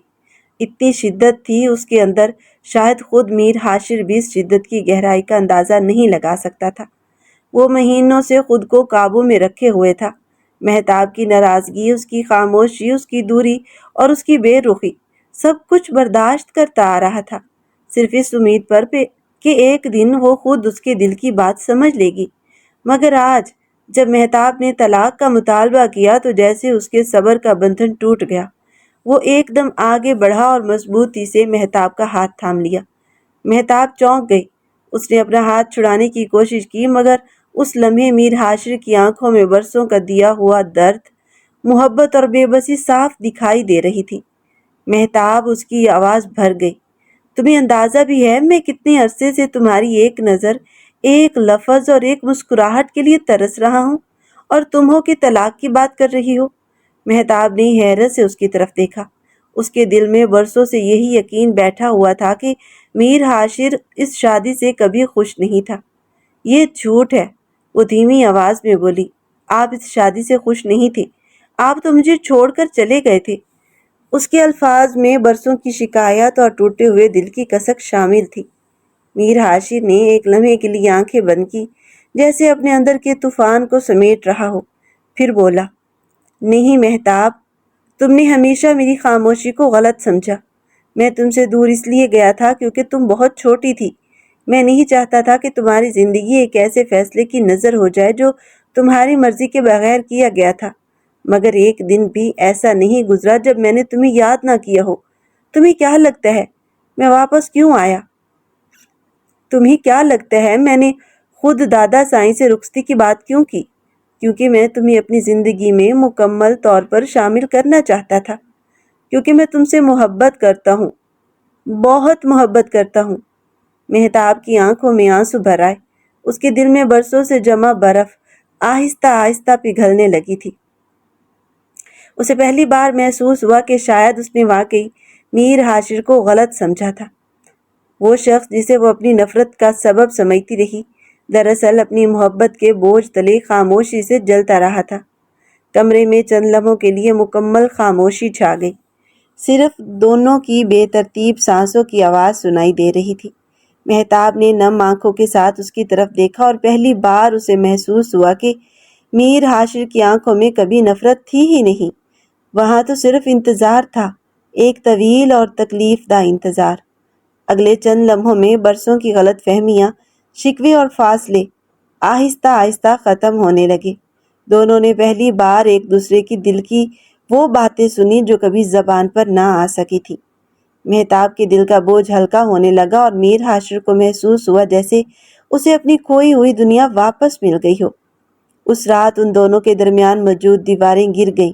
اتنی شدت تھی اس کے اندر، شاید خود میر حاشر بھی اس شدت کی گہرائی کا اندازہ نہیں لگا سکتا تھا۔ وہ مہینوں سے خود کو قابو میں رکھے ہوئے تھا۔ مہتاب کی ناراضگی، اس کی خاموشی، اس کی دوری اور اس کی بے رخی سب کچھ برداشت کرتا آ رہا تھا، صرف اس امید پر کہ ایک دن وہ خود اس کے دل کی بات سمجھ لے گی۔ مگر آج جب مہتاب نے طلاق کا مطالبہ کیا تو جیسے اس کے صبر کا بندھن ٹوٹ گیا۔ وہ ایک دم آگے بڑھا اور مضبوطی سے مہتاب کا ہاتھ تھام لیا۔ مہتاب چونک گئی۔ اس نے اپنا ہاتھ چھڑانے کی کوشش کی، مگر اس لمحے میر حاشر کی آنکھوں میں برسوں کا دیا ہوا درد، محبت اور بے بسی صاف دکھائی دے رہی تھی۔ مہتاب، اس کی آواز بھر گئی، تمہیں اندازہ بھی ہے میں کتنے عرصے سے تمہاری ایک نظر، ایک لفظ اور ایک مسکراہٹ کے لیے ترس رہا ہوں، اور تم ہو کہ طلاق کی بات کر رہی ہو؟ مہتاب نے حیرت سے اس کی طرف دیکھا۔ اس کے دل میں برسوں سے یہی یقین بیٹھا ہوا تھا کہ میر حاشر اس شادی سے کبھی خوش نہیں تھا۔ یہ جھوٹ ہے، وہ دھیمی آواز میں بولی، آپ اس شادی سے خوش نہیں تھے، آپ تو مجھے چھوڑ کر چلے گئے تھے۔ اس کے الفاظ میں برسوں کی شکایت اور ٹوٹے ہوئے دل کی کسک شامل تھی۔ میر حاشر نے ایک لمحے کے لیے آنکھیں بند کی، جیسے اپنے اندر کے طوفان کو سمیٹ رہا ہو، پھر بولا، نہیں مہتاب، تم نے ہمیشہ میری خاموشی کو غلط سمجھا۔ میں تم سے دور اس لیے گیا تھا کیونکہ تم بہت چھوٹی تھی۔ میں نہیں چاہتا تھا کہ تمہاری زندگی ایک ایسے فیصلے کی نظر ہو جائے جو تمہاری مرضی کے بغیر کیا گیا تھا، مگر ایک دن بھی ایسا نہیں گزرا جب میں نے تمہیں یاد نہ کیا ہو۔ تمہیں کیا لگتا ہے میں واپس کیوں آیا؟ تمہیں کیا لگتا ہے میں نے خود دادا سائیں سے رخصتی کی بات کیوں کی؟ کیونکہ میں تمہیں اپنی زندگی میں مکمل طور پر شامل کرنا چاہتا تھا، کیونکہ میں تم سے محبت کرتا ہوں، بہت محبت کرتا ہوں۔ مہتاب کی آنکھوں میں آنسو بھر آئے۔ اس کے دل میں برسوں سے جمع برف آہستہ آہستہ پگھلنے لگی تھی۔ اسے پہلی بار محسوس ہوا کہ شاید اس نے واقعی میر حاشر کو غلط سمجھا تھا۔ وہ شخص جسے وہ اپنی نفرت کا سبب سمجھتی رہی، دراصل اپنی محبت کے بوجھ تلے خاموشی سے جلتا رہا تھا۔ کمرے میں چند لمحوں کے لیے مکمل خاموشی چھا گئی۔ صرف دونوں کی بے ترتیب سانسوں کی آواز سنائی دے رہی تھی۔ مہتاب نے نم آنکھوں کے ساتھ اس کی طرف دیکھا اور پہلی بار اسے محسوس ہوا کہ میر حاشر کی آنکھوں میں کبھی نفرت تھی ہی نہیں، وہاں تو صرف انتظار تھا، ایک طویل اور تکلیف دہ انتظار۔ اگلے چند لمحوں میں برسوں کی غلط فہمیاں، شکوے اور فاصلے آہستہ آہستہ ختم ہونے لگے۔ دونوں نے پہلی بار ایک دوسرے کی دل کی وہ باتیں سنی جو کبھی زبان پر نہ آ سکی تھی۔ مہتاب کے دل کا بوجھ ہلکا ہونے لگا اور میر حاشر کو محسوس ہوا جیسے اسے اپنی کھوئی ہوئی دنیا واپس مل گئی ہو۔ اس رات ان دونوں کے درمیان موجود دیواریں گر گئیں،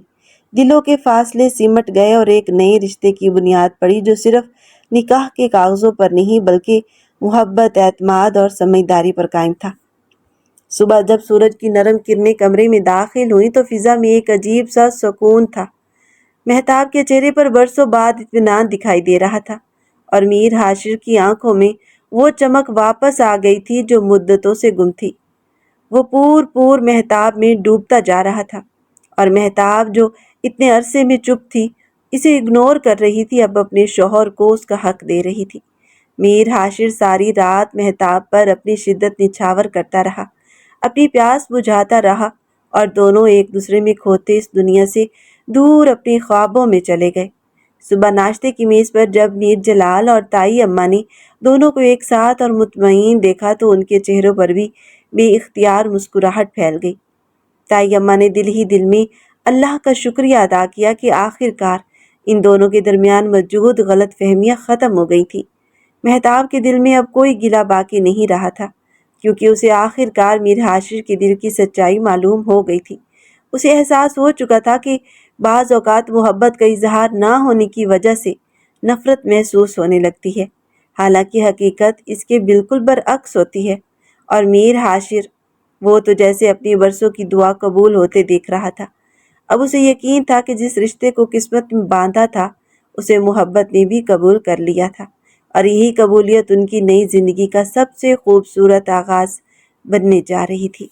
دلوں کے فاصلے سمٹ گئے اور ایک نئے رشتے کی بنیاد پڑی جو صرف نکاح کے کاغذوں پر نہیں بلکہ محبت، اعتماد اور سمجھداری پر قائم تھا۔ صبح جب سورج کی نرم کرنیں کمرے میں داخل ہوئیں تو فضا میں ایک عجیب سا سکون تھا۔ مہتاب کے چہرے پر برسوں بعد اطمینان دکھائی دے رہا تھا، اور میر حاشر کی آنکھوں میں وہ چمک واپس آ گئی تھی جو مدتوں سے گم تھی۔ وہ پور مہتاب میں ڈوبتا جا رہا تھا، اور مہتاب جو اتنے عرصے میں چپ تھی، اسے اگنور کر رہی تھی، اب اپنے شوہر کو اس کا حق دے رہی تھی۔ میر حاشر ساری رات مہتاب پر اپنی شدت نچھاور کرتا رہا، اپنی پیاس بجھاتا رہا، اور دونوں ایک دوسرے میں کھوتے اس دنیا سے دور اپنے خوابوں میں چلے گئے۔ صبح ناشتے کی میز پر جب میر جلال اور تائی اماں نے دونوں کو ایک ساتھ اور مطمئن دیکھا تو ان کے چہروں پر بھی بے اختیار مسکراہٹ پھیل گئی۔ تائی اماں نے دل ہی دل میں اللہ کا شکریہ ادا کیا کہ آخر کار ان دونوں کے درمیان موجود غلط فہمیاں ختم ہو گئی تھیں۔ مہتاب کے دل میں اب کوئی گلہ باقی نہیں رہا تھا، کیونکہ اسے آخر کار میر حاشر کے دل کی سچائی معلوم ہو گئی تھی۔ اسے احساس ہو چکا تھا کہ بعض اوقات محبت کا اظہار نہ ہونے کی وجہ سے نفرت محسوس ہونے لگتی ہے، حالانکہ حقیقت اس کے بالکل برعکس ہوتی ہے۔ اور میر حاشر، وہ تو جیسے اپنی برسوں کی دعا قبول ہوتے دیکھ رہا تھا۔ اب اسے یقین تھا کہ جس رشتے کو قسمت میں باندھا تھا اسے محبت نے بھی قبول کر لیا تھا، اور یہی قبولیت ان کی نئی زندگی کا سب سے خوبصورت آغاز بننے جا رہی تھی۔